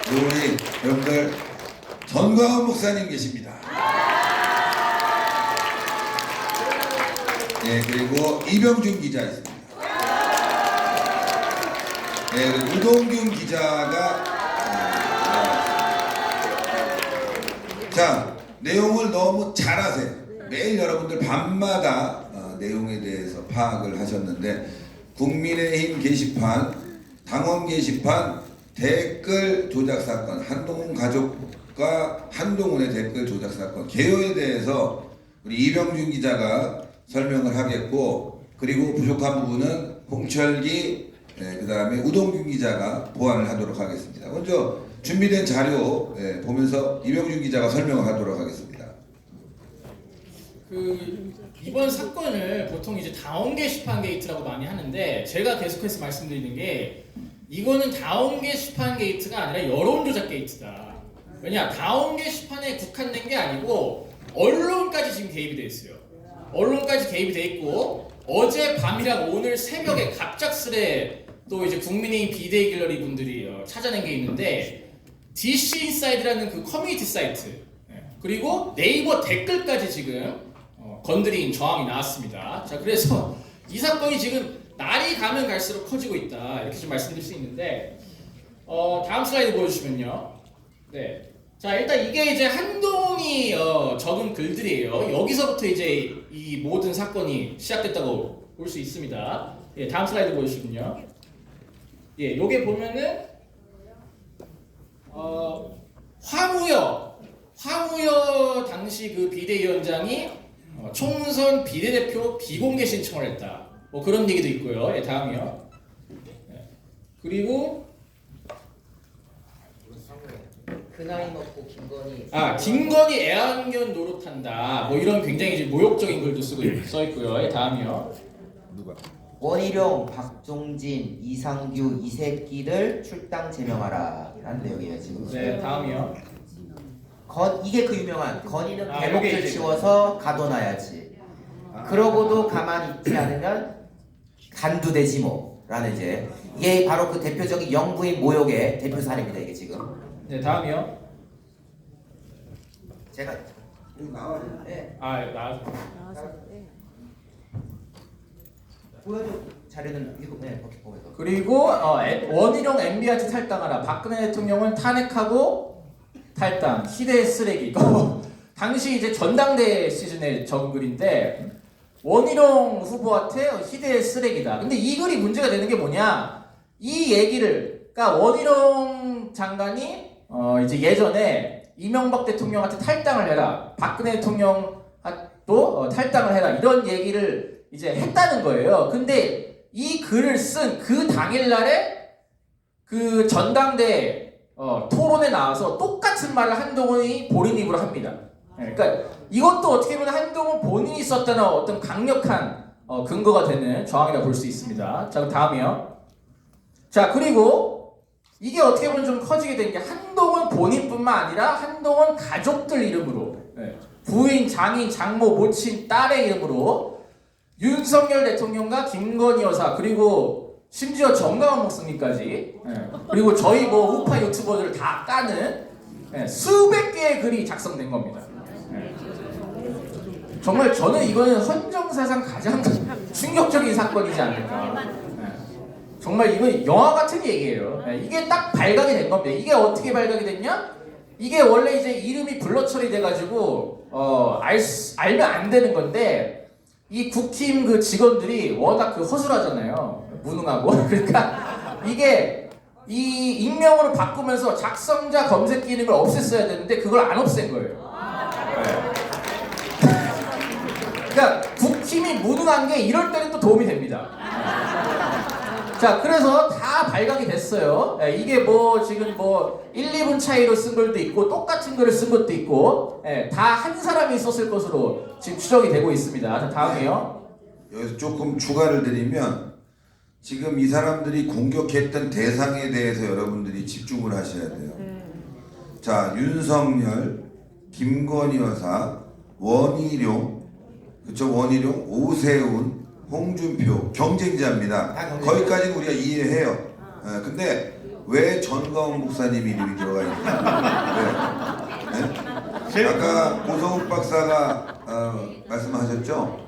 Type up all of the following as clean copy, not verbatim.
우리 여러분들 전광훈 목사님 계십니다. 예, 그리고 이병준 기자 있습니다. 예, 그리고 우동균 기자가 자, 내용을 너무 잘 아세요. 매일 여러분들 밤마다 내용에 대해서 파악을 하셨는데 국민의힘 게시판, 당원 게시판, 댓글 조작 사건, 한동훈 가족과 한동훈의 댓글 조작 사건 개요에 대해서 우리 이병준 기자가 설명을 하겠고, 그리고 부족한 부분은 홍철기, 그 다음에 우동균 기자가 보완을 하도록 하겠습니다. 먼저 준비된 자료 보면서 이병준 기자가 설명을 하도록 하겠습니다. 이번 사건을 보통 이제 다운 게시판 게이트라고 많이 하는데, 제가 계속해서 말씀드리는 게 이거는 다운 게시판 게이트가 아니라 여론 조작 게이트다. 왜냐, 다운 게시판에 국한된 게 아니고 언론까지 지금 개입이 돼 있어요. 언론까지 개입이 돼 있고, 어제 밤이랑 오늘 새벽에 갑작스레 또 이제 국민의힘 비대위 갤러리 분들이 찾아낸 게 있는데, DC 인사이드라는 그 커뮤니티 사이트, 그리고 네이버 댓글까지 지금 건드린 저항이 나왔습니다. 자, 그래서 이 사건이 지금 날이 가면 갈수록 커지고 있다, 이렇게 좀 말씀드릴 수 있는데, 다음 슬라이드 보여주시면요. 네. 자, 일단 이게 이제 한동훈이 적은 글들이에요. 여기서부터 이제 이 모든 사건이 시작됐다고 볼 수 있습니다. 예, 다음 슬라이드 보여주시면요. 예, 요게 보면은 황우여 당시 그 비대위원장이 총선 비례대표 비공개 신청을 했다, 뭐 그런 얘기도 있고요. 예, 다음이요. 예. 그리고 그 나이 먹고 김건희 애완견 노릇한다, 뭐 이런 굉장히 이제 모욕적인 글도 써 있고요. 예, 다음이요. 원희룡, 박종진, 이상규 이 새끼를 출당 제명하라 라는 내용이에요 지금. 네, 다음이요. 이게 그 유명한 건희는 요게 개목줄 이제 치워서 가둬놔야지. 그러고도 가만히 있지 않으면 간두되지 뭐 라는, 이제 이게 바로 그 대표적인 영부인 모욕의 대표 사례입니다 이게 지금. 네, 다음이요. 제가 나와요. 네. 보여줘. 자료는 이거 이렇게 보여줘. 그리고 원희룡 MB한테 탈당하라. 박근혜 대통령은 탄핵하고 탈당. 시대의 쓰레기. 이거 당시 이제 전당대 시즌에 적은 글인데, 원희룡 후보한테 시대의 쓰레기다. 근데 이 글이 문제가 되는 게 뭐냐? 이 얘기를, 그러니까 원희룡 장관이 이제 예전에 이명박 대통령한테 탈당을 해라, 박근혜 대통령도 탈당을 해라, 이런 얘기를 이제 했다는 거예요. 근데 이 글을 쓴 그 당일날에 그 전당대 토론에 나와서 똑같은 말을 한동훈이 본인 입으로 합니다. 그러니까 이것도 어떻게 보면 한동훈 본인이 썼다는 어떤 강력한 근거가 되는 저항이라고 볼 수 있습니다. 자, 그럼 다음이요. 자, 그리고 이게 어떻게 보면 좀 커지게 된 게, 한동훈 본인뿐만 아니라 한동훈 가족들 이름으로, 부인, 장인, 장모, 모친, 딸의 이름으로 윤석열 대통령과 김건희 여사, 그리고 심지어 정강원 목사님까지, 그리고 저희 뭐 우파 유튜버들을 다 까는 수백 개의 글이 작성된 겁니다. 정말 저는 이거는 헌정사상 가장 충격적인 사건이지 않을까. 정말 이건 영화 같은 얘기예요. 이게 딱 발각이 된 겁니다. 이게 어떻게 발각이 됐냐? 이게 원래 이제 이름이 블러 처리돼가지고 알면 안 되는 건데, 이 국힘 그 직원들이 워낙 그 허술하잖아요. 무능하고. 그러니까 이게 이 익명으로 바꾸면서 작성자 검색 기능을 없앴어야 되는데 그걸 안 없앤 거예요. 그러니까 국힘이 무능한 게 이럴 때는 또 도움이 됩니다. 자, 그래서 다 발각이 됐어요. 이게 뭐 지금 뭐 1, 2분 차이로 쓴 글도 있고 똑같은 글을 쓴 것도 있고, 다 한 사람이 썼을 것으로 지금 추정이 되고 있습니다. 자, 다음이요. 여기서 조금 추가를 드리면, 지금 이 사람들이 공격했던 대상에 대해서 여러분들이 집중을 하셔야 돼요. 자, 윤석열, 김건희 여사, 원희룡, 그쵸, 원희룡, 오세훈, 홍준표 경쟁자입니다. 거기까지는 우리가 이해해요. 근데 왜 전광훈 목사님 이름이 들어가 있냐? 왜? 네? 아까 고성욱 박사가 말씀하셨죠?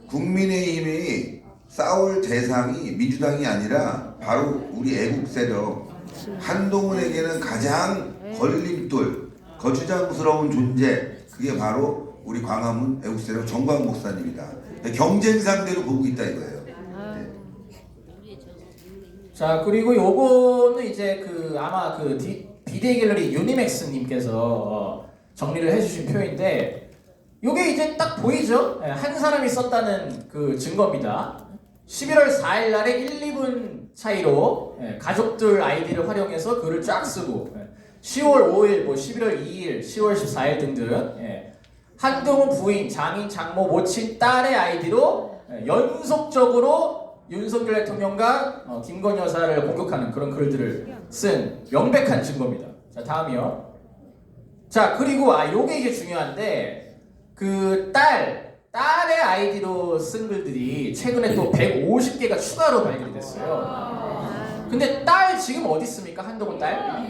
국민의힘이 싸울 대상이 민주당이 아니라 바로 우리 애국 세력 한동훈에게는 가장 걸림돌, 거추장스러운 존재, 그게 바로 우리 광화문 애국 세력 전광훈 목사님이다. 경쟁 상대로 보고 있다 이거예요. 자, 그리고 요거는 이제 아마 비데이 갤러리 유니맥스님께서 정리를 해주신 표인데, 요게 이제 딱 보이죠? 한 사람이 썼다는 그 증거입니다. 11월 4일 날에 1, 2분 차이로 가족들 아이디를 활용해서 글을 쫙 쓰고, 10월 5일, 11월 2일, 10월 14일 등등 한동훈 부인, 장인, 장모, 모친, 딸의 아이디로 연속적으로 윤석열 대통령과 김건희 여사를 공격하는 그런 글들을 쓴 명백한 증거입니다. 자, 다음이요. 자, 그리고 요게 이게 중요한데, 딸의 아이디로 쓴 글들이 최근에 또 150개가 추가로 발견이 됐어요. 근데 딸 지금 어디 있습니까? 한동훈 딸?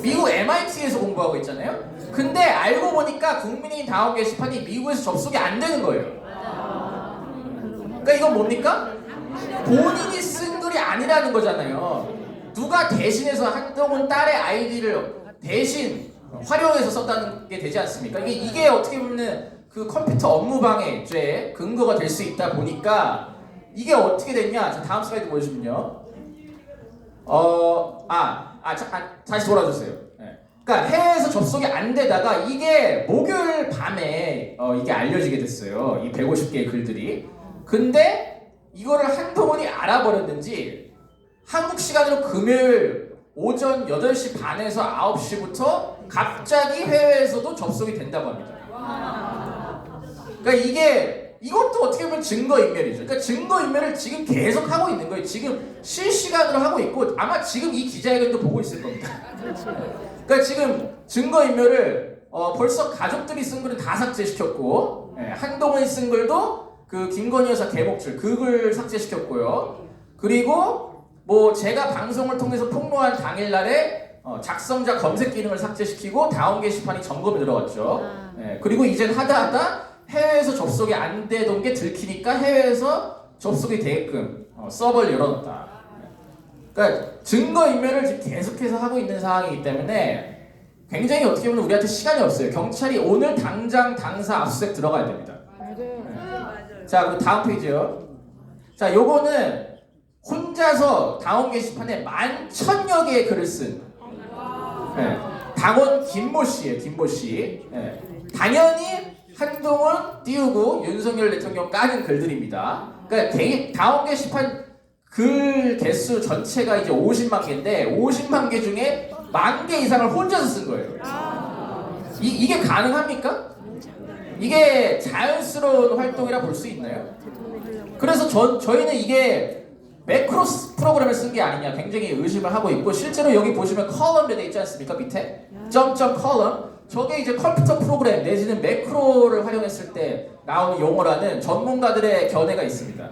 미국 MIT에서 공부하고 있잖아요. 근데 알고 보니까 국민의힘 다음 게시판이 미국에서 접속이 안 되는 거예요. 그러니까 이건 뭡니까? 본인이 쓴 글이 아니라는 거잖아요. 누가 대신해서 한동훈 딸의 아이디를 대신 활용해서 썼다는 게 되지 않습니까? 이게 어떻게 보면 그 컴퓨터 업무방해죄 근거가 될 수 있다 보니까 이게 어떻게 됐냐? 자, 다음 슬라이드 보여주면요. 다시 돌아주세요. 그러니까 해외에서 접속이 안 되다가 이게 목요일 밤에 이게 알려지게 됐어요. 이 150개의 글들이. 근데 이거를 한동훈이 알아버렸는지 한국 시간으로 금요일 오전 8시 반에서 9시부터 갑자기 해외에서도 접속이 된다고 합니다. 그러니까 이것도 어떻게 보면 증거인멸이죠. 그러니까 증거인멸을 지금 계속 하고 있는 거예요. 지금 실시간으로 하고 있고 아마 지금 이 기자회견도 보고 있을 겁니다. 그러니까 지금 증거인멸을 벌써 가족들이 쓴 글은 다 삭제시켰고, 한동훈이 쓴 글도 그 김건희 여사 개목줄 그 글 삭제시켰고요. 그리고 뭐 제가 방송을 통해서 폭로한 당일날에 작성자 검색 기능을 삭제시키고 다운 게시판이 점검에 들어갔죠. 그리고 이젠 하다 해외에서 접속이 안 되던 게 들키니까 해외에서 접속이 되게끔 서버를 열어놨다. 그러니까 증거인멸을 지금 계속해서 하고 있는 상황이기 때문에 굉장히 어떻게 보면 우리한테 시간이 없어요. 경찰이 오늘 당장 당사 압수수색 들어가야 됩니다. 자, 그리고 다음 페이지요. 자, 요거는 혼자서 다운 게시판에 11,000여 개의 글을 쓴 당원 김모 씨예요. 김모 씨. 당연히 한동훈 띄우고 윤석열 대통령 까는 글들입니다. 그러니까 다운 게시판 글 개수 전체가 이제 50만 개인데 50만 개 중에 10,000개 이상을 혼자서 쓴 거예요. 이게 가능합니까? 이게 자연스러운 활동이라 볼 수 있나요? 그래서 저희는 이게 매크로 프로그램을 쓴 게 아니냐 굉장히 의심을 하고 있고, 실제로 여기 보시면 컬럼에 돼 있지 않습니까? 밑에 점점 컬럼, 저게 이제 컴퓨터 프로그램 내지는 매크로를 활용했을 때 나오는 용어라는 전문가들의 견해가 있습니다.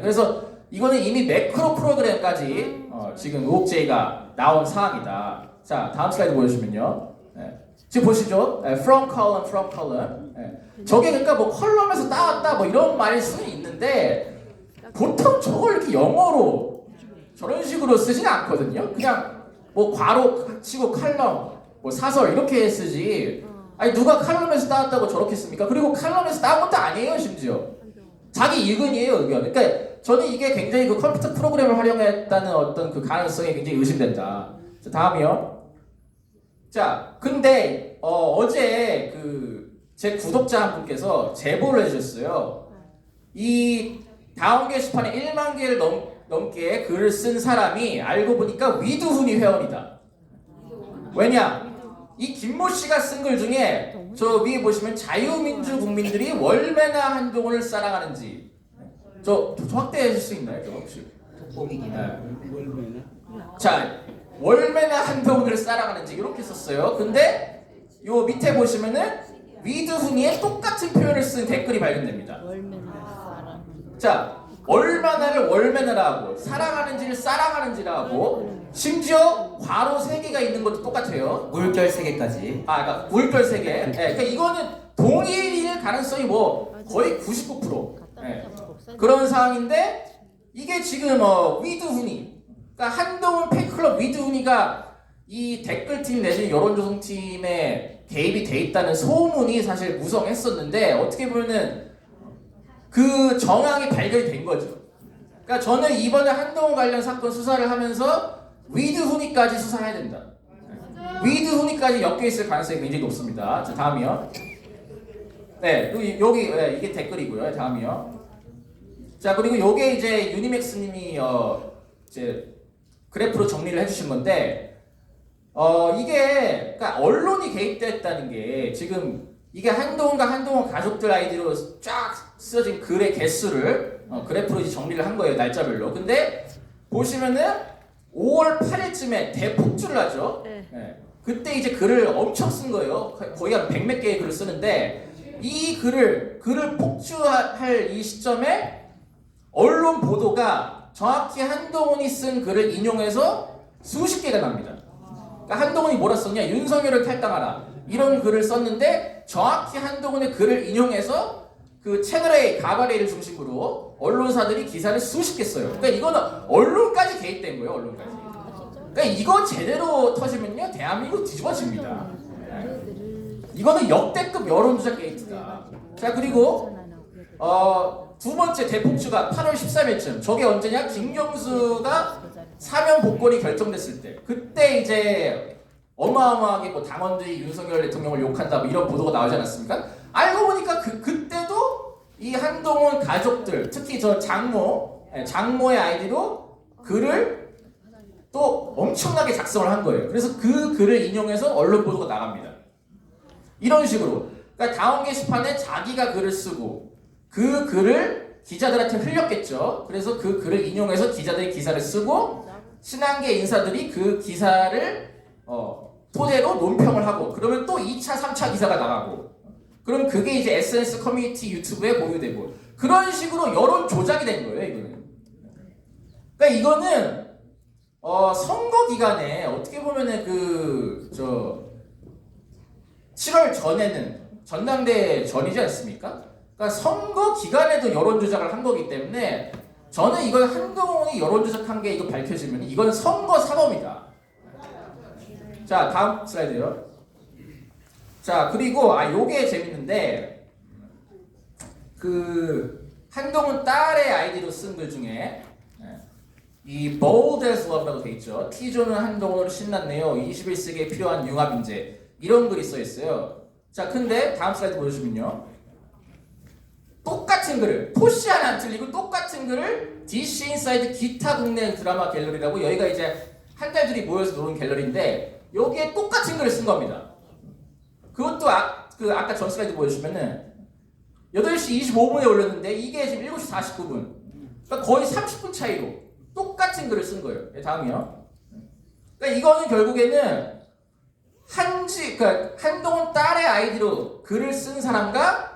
그래서 이거는 이미 매크로 프로그램까지 지금 의혹제의가 나온 사항이다. 자, 다음 슬라이드 보여주시면요. 지금 보시죠. from column. 저게 그러니까 뭐 컬럼에서 따왔다 뭐 이런 말일 수는 있는데 보통 저걸 이렇게 영어로 저런 식으로 쓰지는 않거든요. 그냥 뭐 괄호 치고 칼럼, 뭐 사설 이렇게 쓰지. 아니 누가 칼럼에서 따왔다고 저렇게 씁니까? 그리고 칼럼에서 따온 것도 아니에요, 심지어. 자기 의견이에요, 의견. 그러니까 저는 이게 굉장히 그 컴퓨터 프로그램을 활용했다는 어떤 그 가능성이 굉장히 의심된다. 자, 다음이요. 자, 근데 어제 제 구독자 한 분께서 제보를 해주셨어요. 이 다운 게시판에 1만 개를 넘게 글을 쓴 사람이 알고 보니까 위드훈이 회원이다. 왜냐? 이 김모 씨가 쓴 글 중에 저 위에 보시면 자유민주 국민들이 월매나 한동훈을 사랑하는지 저 확대해 줄 수 있나요? 저 혹시? 자, 월매나 한동훈을 사랑하는지 이렇게 썼어요. 근데 요 밑에 보시면은 위드훈이의 똑같은 표현을 쓴 댓글이 발견됩니다. 자, 얼마나를 월매나라 하고 사랑하는지를 사랑하는지라 하고 심지어 괄호 3개가 있는 것도 똑같아요. 물결 3개까지. 그러니까 물결 3개. 예, 그러니까 이거는 동일일 가능성이 뭐 거의 99%. 예, 그런 상황인데 이게 지금 위드 후니, 그러니까 한동훈 팬클럽 위드 후니가 이 댓글팀 내지는 여론조성팀에 개입이 돼 있다는 소문이 사실 무성했었는데 어떻게 보면은 그 정황이 발견이 된 거죠. 그러니까 저는 이번에 한동훈 관련 사건 수사를 하면서 위드 후니까지 수사해야 된다. 위드 후니까지 엮여 있을 가능성이 굉장히 높습니다. 자, 다음이요. 네, 여기 이게 댓글이고요. 다음이요. 자, 그리고 요게 이제 유니맥스님이 이제 그래프로 정리를 해주신 건데, 이게 그러니까 언론이 개입됐다는 게 지금 이게 한동훈과 한동훈 가족들 아이디로 쫙 쓰여진 글의 개수를 그래프로 이제 정리를 한 거예요, 날짜별로. 근데 보시면은 5월 8일쯤에 대폭주를 하죠. 네. 그때 이제 글을 엄청 쓴 거예요. 거의 한 100몇 개의 글을 쓰는데 이 글을 폭주할 이 시점에 언론 보도가 정확히 한동훈이 쓴 글을 인용해서 수십 개가 납니다. 그러니까 한동훈이 뭐라 썼냐? 윤석열을 탈당하라. 이런 글을 썼는데 정확히 한동훈의 글을 인용해서 그 채널A, 가바레이를 중심으로 언론사들이 기사를 수십 개 써요. 그러니까 이거는 언론까지 개입된 거예요, 언론까지. 그러니까 이거 제대로 터지면요, 대한민국 뒤집어집니다. 네. 이거는 역대급 여론조작 게이트다. 자, 그리고 두 번째 대폭주가 8월 13일쯤. 저게 언제냐? 김경수가 사면 복권이 결정됐을 때. 그때 이제 어마어마하게 뭐 당원들이 윤석열 대통령을 욕한다 뭐 이런 보도가 나오지 않았습니까? 알고 보니까 그때도 이 한동훈 가족들, 특히 저 장모의 아이디로 글을 또 엄청나게 작성을 한 거예요. 그래서 그 글을 인용해서 언론 보도가 나갑니다. 이런 식으로. 그러니까 다음 게시판에 자기가 글을 쓰고 그 글을 기자들한테 흘렸겠죠. 그래서 그 글을 인용해서 기자들이 기사를 쓰고 친한계 인사들이 그 기사를 토대로 논평을 하고 그러면 또 2차, 3차 기사가 나가고 그럼 그게 이제 SNS 커뮤니티 유튜브에 공유되고 그런 식으로 여론 조작이 된 거예요, 이거는. 그러니까 이거는 선거 기간에 어떻게 보면은 7월 전에는 전당대회 전이지 않습니까? 그러니까 선거 기간에도 여론 조작을 한 거기 때문에 저는 이걸 한동훈이 여론 조작한 게 이거 밝혀지면 이건 선거 사범이다. 자, 다음 슬라이드요. 자, 그리고 요게 재밌는데 그 한동훈 딸의 아이디로 쓴 글 중에 이 bold as love라고 돼 있죠. T조는 한동훈으로 신났네요. 21세기에 필요한 융합 인재. 이런 글이 써 있어요. 자, 근데 다음 슬라이드 보여주면요. 똑같은 글을 토시 하나 안 틀리고 똑같은 글을 DC 인사이드 기타 국내 드라마 갤러리라고 여기가 이제 한 달들이 모여서 노는 갤러리인데 여기에 똑같은 글을 쓴 겁니다. 그것도 아까 전 슬라이드 보여주시면은 8시 25분에 올렸는데 이게 지금 7시 49분. 그러니까 거의 30분 차이로 똑같은 글을 쓴 거예요. 다음이요. 그러니까 이거는 결국에는 그러니까 한동훈 딸의 아이디로 글을 쓴 사람과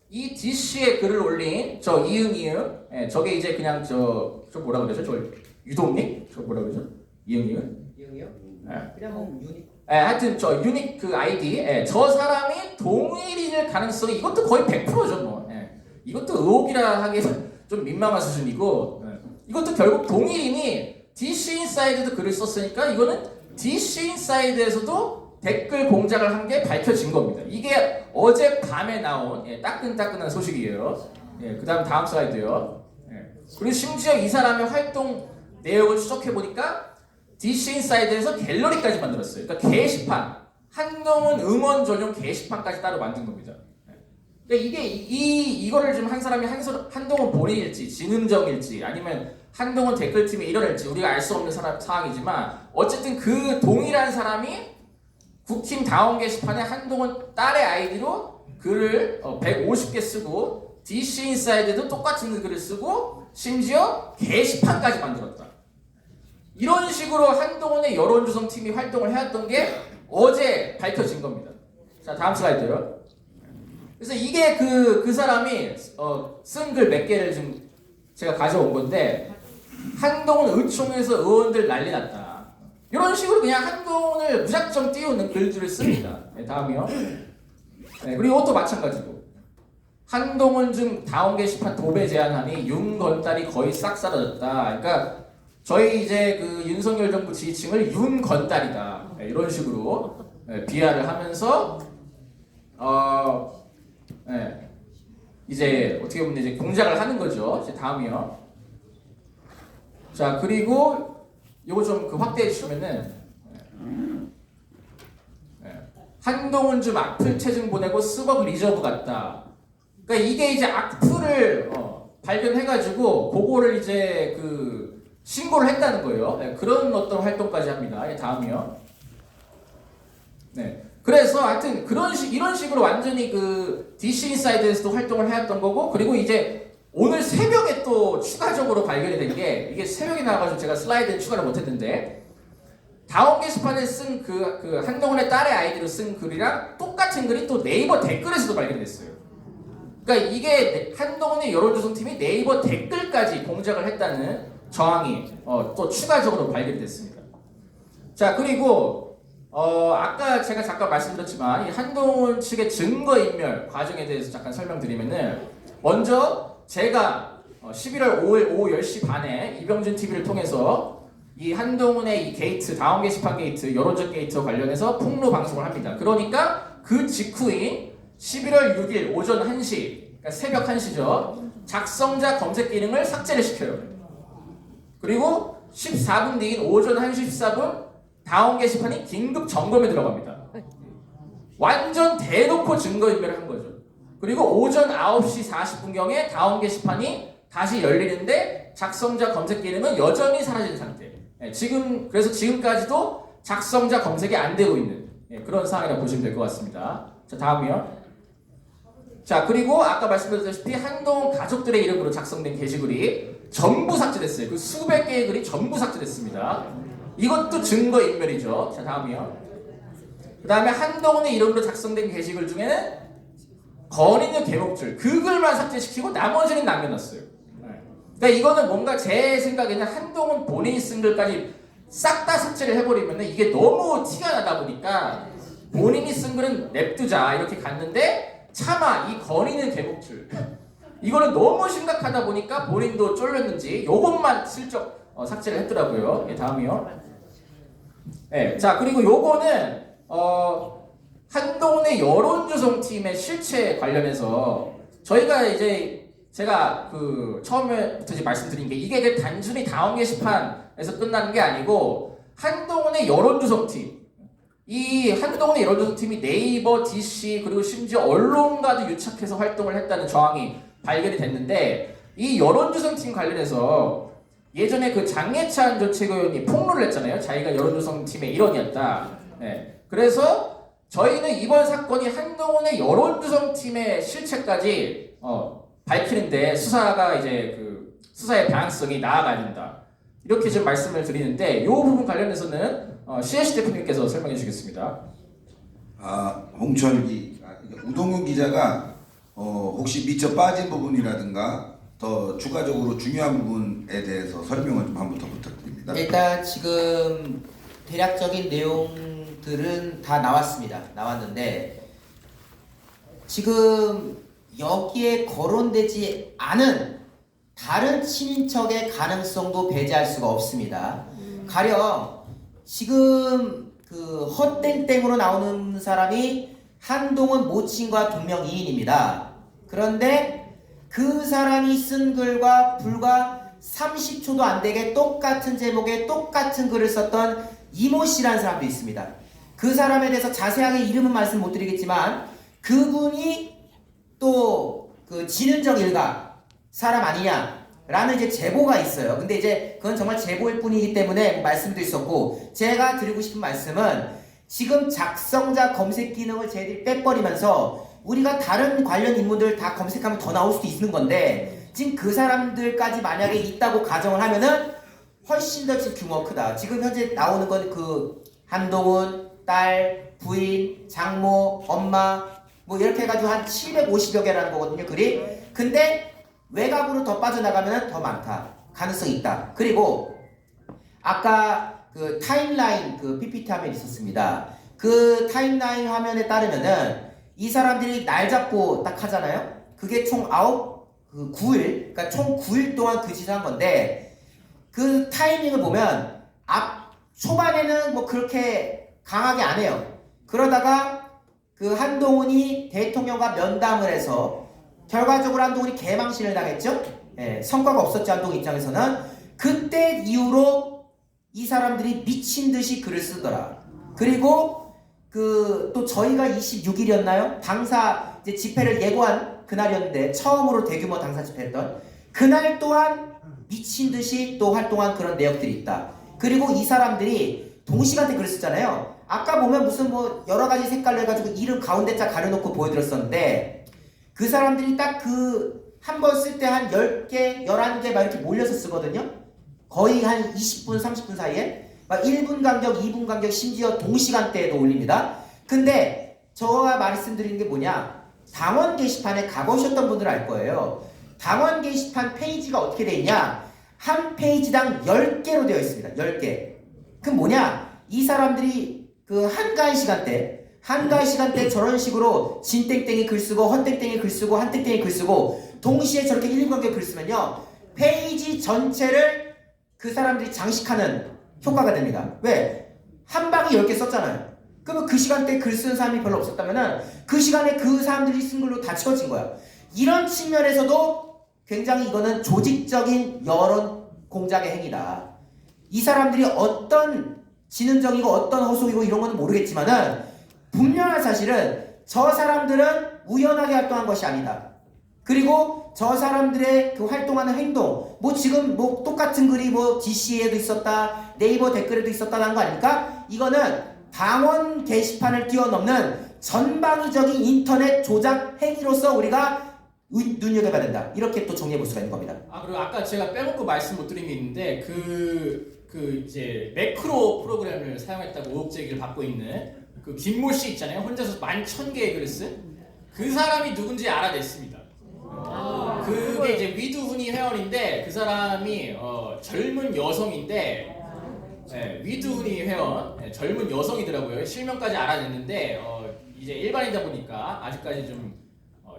이 DC에 글을 올린 저 이응이응, 저게 이제 그냥 저 뭐라 그러죠? 저 유독님? 저 뭐라 그러죠? 이응이응? 이응이요? 그냥 뭐 유닛. 하여튼 저 유닉 그 아이디, 저 사람이 동일인일 가능성이 이것도 거의 100%죠 뭐. 이것도 의혹이라 하기에는 좀 민망한 수준이고, 이것도 결국 동일인이 DC 인사이드도 글을 썼으니까 이거는 DC 인사이드에서도 댓글 공작을 한 게 밝혀진 겁니다. 이게 어제 밤에 나온 따끈따끈한 소식이에요. 그다음 다음 슬라이드요. 그리고 심지어 이 사람의 활동 내역을 추적해 보니까 DC 인사이드에서 갤러리까지 만들었어요. 그러니까 게시판, 한동훈 응원 전용 게시판까지 따로 만든 겁니다. 그러니까 이게 이거를 좀 한 사람이 한동훈 본인일지 진흥정일지 아니면 한동훈 댓글팀이 이뤄낼지 우리가 알 수 없는 상황이지만 어쨌든 그 동일한 사람이 국힘 당원 게시판에 한동훈 딸의 아이디로 글을 150개 쓰고 DC 인사이드도 똑같은 글을 쓰고 심지어 게시판까지 만들었다. 이런 식으로 한동훈의 여론조성팀이 활동을 해왔던 게 어제 밝혀진 겁니다. 자, 다음 슬라이드요. 그래서 이게 그 사람이 쓴 글 몇 개를 지금 제가 가져온 건데 한동훈 의총에서 의원들 난리 났다. 이런 식으로 그냥 한동훈을 무작정 띄우는 글들을 씁니다. 네, 다음이요. 네, 그리고 이것도 마찬가지고 한동훈 중 다운 게시판 도배 제한하니 윤건달이 거의 싹 사라졌다. 그러니까 저희 이제 그 윤석열 정부 지지층을 윤건달이다. 네, 이런 식으로 네, 비하를 하면서 네, 이제 어떻게 보면 이제 공작을 하는 거죠. 이제 다음이요. 자 그리고 요거 좀 그 확대해 주시면은 한동훈 좀 악플 체증 보내고 수법 리저브 같다. 그러니까 이게 이제 악플을 발견해가지고 그거를 이제 그 신고를 했다는 거예요. 네, 그런 어떤 활동까지 합니다. 예, 다음이요. 네. 그래서 하여튼 이런 식으로 완전히 그 DC 인사이드에서도 활동을 해왔던 거고 그리고 이제 오늘 새벽에 또 추가적으로 발견이 된 게 이게 새벽에 나와가지고 제가 슬라이드에 추가를 못했는데 다운 게시판에 쓴 그 한동훈의 딸의 아이디로 쓴 글이랑 똑같은 글이 또 네이버 댓글에서도 발견됐어요. 그러니까 이게 한동훈의 여론조성팀이 네이버 댓글까지 공작을 했다는 정황이 또 추가적으로 발견됐습니다. 자 그리고 아까 제가 잠깐 말씀드렸지만 이 한동훈 측의 증거인멸 과정에 대해서 잠깐 설명드리면은 먼저 제가 11월 5일 오후 10시 반에 이병준 TV를 통해서 이 한동훈의 이 게이트, 다운 게시판 게이트, 여론적 게이트와 관련해서 폭로 방송을 합니다. 그러니까 그 직후인 11월 6일 오전 1시, 그러니까 새벽 1시죠. 작성자 검색 기능을 삭제를 시켜요. 그리고 14분 뒤인 오전 1시 14분 다운 게시판이 긴급 점검에 들어갑니다. 완전 대놓고 증거인멸을 한 거죠. 그리고 오전 9시 40분경에 다운 게시판이 다시 열리는데 작성자 검색 기능은 여전히 사라진 상태. 그래서 지금까지도 작성자 검색이 안 되고 있는 그런 상황이라고 보시면 될 것 같습니다. 자 다음이요. 자 그리고 아까 말씀드렸다시피 한동훈 가족들의 이름으로 작성된 게시글이 전부 삭제됐어요. 그 수백 개의 글이 전부 삭제됐습니다. 이것도 증거인멸이죠. 자 다음이요. 그 다음에 한동훈의 이름으로 작성된 게시글 중에는 건의는 개목줄 그 글만 삭제시키고 나머지는 남겨놨어요. 그러니까 이거는 뭔가 제 생각에는 한동훈 본인이 쓴 글까지 싹 다 삭제를 해버리면 이게 너무 티가 나다 보니까 본인이 쓴 글은 냅두자 이렇게 갔는데 차마 이 건의는 개목줄 이거는 너무 심각하다 보니까 본인도 쫄렸는지 요것만 슬쩍 삭제를 했더라고요. 예, 다음이요. 네, 자 그리고 요거는 한동훈의 여론조성팀의 실체 관련해서 저희가 이제 제가 그 처음에부터 이제 말씀드린 게 이게 단순히 다운 게시판에서 끝나는 게 아니고 한동훈의 여론조성팀 이 한동훈의 여론조성팀이 네이버, DC 그리고 심지어 언론과도 유착해서 활동을 했다는 정황이 발견이 됐는데 이 여론조성팀 관련해서 예전에 그 장예찬 전 최고위원이 폭로를 했잖아요. 자기가 여론조성팀의 일원이었다. 네. 그래서 저희는 이번 사건이 한동훈의 여론조성팀의 실체까지 밝히는데 수사가 이제 그 수사의 방향성이 나아가야 된다. 이렇게 좀 말씀을 드리는데 이 부분 관련해서는 CLC 대표님께서 설명해 주시겠습니다. 홍철기 우동윤 기자가 혹시 미처 빠진 부분이라든가 더 추가적으로 중요한 부분에 대해서 설명을 좀 한번 더 부탁드립니다. 일단 지금 대략적인 내용들은 다 나왔는데 지금 여기에 거론되지 않은 다른 친인척의 가능성도 배제할 수가 없습니다. 가령 지금 그 헛땡땡으로 나오는 사람이 한동훈 모친과 동명이인입니다. 그런데 그 사람이 쓴 글과 불과 30초도 안 되게 똑같은 제목에 똑같은 글을 썼던 이모 씨라는 사람도 있습니다. 그 사람에 대해서 자세하게 이름은 말씀 못 드리겠지만 그분이 또 그 진은정 일가 사람 아니냐라는 이제 제보가 있어요. 근데 이제 그건 정말 제보일 뿐이기 때문에 말씀도 있었고 제가 드리고 싶은 말씀은 지금 작성자 검색 기능을 저희들이 빼버리면서 우리가 다른 관련 인물들 다 검색하면 더 나올 수도 있는 건데 지금 그 사람들까지 만약에 있다고 가정을 하면은 훨씬 더 지금 규모가 크다. 지금 현재 나오는 건 그 한동훈, 딸, 부인, 장모, 엄마 뭐 이렇게 해가지고 한 750여 개라는 거거든요, 글이. 근데 외곽으로 더 빠져나가면 더 많다. 가능성이 있다. 그리고 아까 그 타임라인 그 PPT 화면이 있었습니다. 그 타임라인 화면에 따르면은 이 사람들이 날 잡고 딱 하잖아요. 그게 총 9일, 그러니까 총 9일 동안 그 짓을 한 건데 그 타이밍을 보면 초반에는 뭐 그렇게 강하게 안 해요. 그러다가 그 한동훈이 대통령과 면담을 해서 결과적으로 한동훈이 개망신을 당했죠. 예, 성과가 없었죠. 한동훈 입장에서는. 그때 이후로 이 사람들이 미친 듯이 글을 쓰더라. 그리고 그 또 저희가 26일이었나요? 당사 이제 집회를 예고한 그날이었는데 처음으로 대규모 당사 집회했던 그날 또한 미친 듯이 또 활동한 그런 내역들이 있다. 그리고 이 사람들이 동시간대 글을 쓰잖아요. 아까 보면 무슨 뭐 여러 가지 색깔로 해가지고 이름 가운데 짝 가려놓고 보여드렸었는데 그 사람들이 딱 그 한 번 쓸 때 한 10개, 11개 막 이렇게 몰려서 쓰거든요. 거의 한 20분, 30분 사이에 막 1분 간격, 2분 간격, 심지어 동시간대에도 올립니다. 근데 저가 말씀드리는 게 뭐냐, 당원 게시판에 가보셨던 분들은 알 거예요. 당원 게시판 페이지가 어떻게 돼 있냐, 한 페이지당 10개로 되어 있습니다. 10개. 그럼 뭐냐, 이 사람들이 그 한가한 시간대 저런 식으로 진땡땡이 글 쓰고 헛땡땡이 글 쓰고 한땡땡이 글 쓰고 동시에 저렇게 1분 간격 글 쓰면요, 페이지 전체를 그 사람들이 장식하는 효과가 됩니다. 왜? 한 방에 10개 썼잖아요. 그러면 그 시간대에 글 쓰는 사람이 별로 없었다면은 그 시간에 그 사람들이 쓴 글로 다 채워진 거야. 이런 측면에서도 굉장히 이거는 조직적인 여론 공작의 행위다. 이 사람들이 어떤 지능적이고 어떤 허속이고 이런 건 모르겠지만은 분명한 사실은 저 사람들은 우연하게 활동한 것이 아니다. 그리고 저 사람들의 그 활동하는 행동, 뭐 지금 뭐 똑같은 글이 뭐 DC에도 있었다, 네이버 댓글에도 있었다는 거 아닙니까? 이거는 당원 게시판을 뛰어넘는 전방위적인 인터넷 조작 행위로서 우리가 눈여겨봐야 된다. 이렇게 또 정리해 볼 수가 있는 겁니다. 그리고 아까 제가 빼먹고 말씀 못 드린 게 있는데 그 이제 매크로 프로그램을 사용했다고 의혹 제기를 받고 있는 그 김모 씨 있잖아요. 혼자서 11,000개의 글을 쓴 그 사람이 누군지 알아냈습니다. 그게 이제 위두훈이 회원인데 그 사람이 젊은 여성인데, 위두훈이 회원, 젊은 여성이더라고요. 실명까지 알아냈는데 이제 일반이다 보니까 아직까지 좀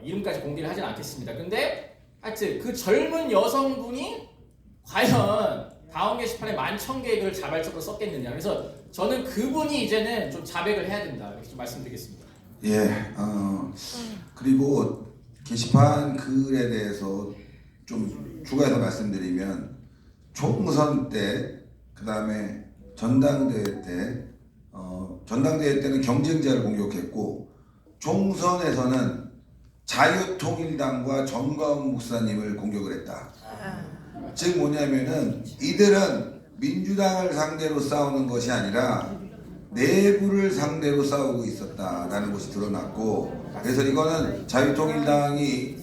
이름까지 공개를 하진 않겠습니다. 근데 하여튼 그 젊은 여성분이 과연 다음 게시판에 11,000개의 글을 자발적으로 썼겠느냐. 그래서 저는 그분이 이제는 좀 자백을 해야 된다. 이렇게 좀 말씀드리겠습니다. 예, 그리고 게시판 글에 대해서 좀 추가해서 말씀드리면 총선 때, 그 다음에 전당대회 때, 전당대회 때는 경쟁자를 공격했고 총선에서는 자유통일당과 정광훈 목사님을 공격을 했다. 즉 뭐냐면은 이들은 민주당을 상대로 싸우는 것이 아니라 내부를 상대로 싸우고 있었다라는 것이 드러났고, 그래서 이거는 자유통일당이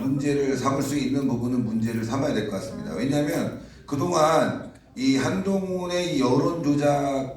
문제를 삼을 수 있는 부분은 문제를 삼아야 될 것 같습니다. 왜냐하면 그동안 이 한동훈의 이 여론조작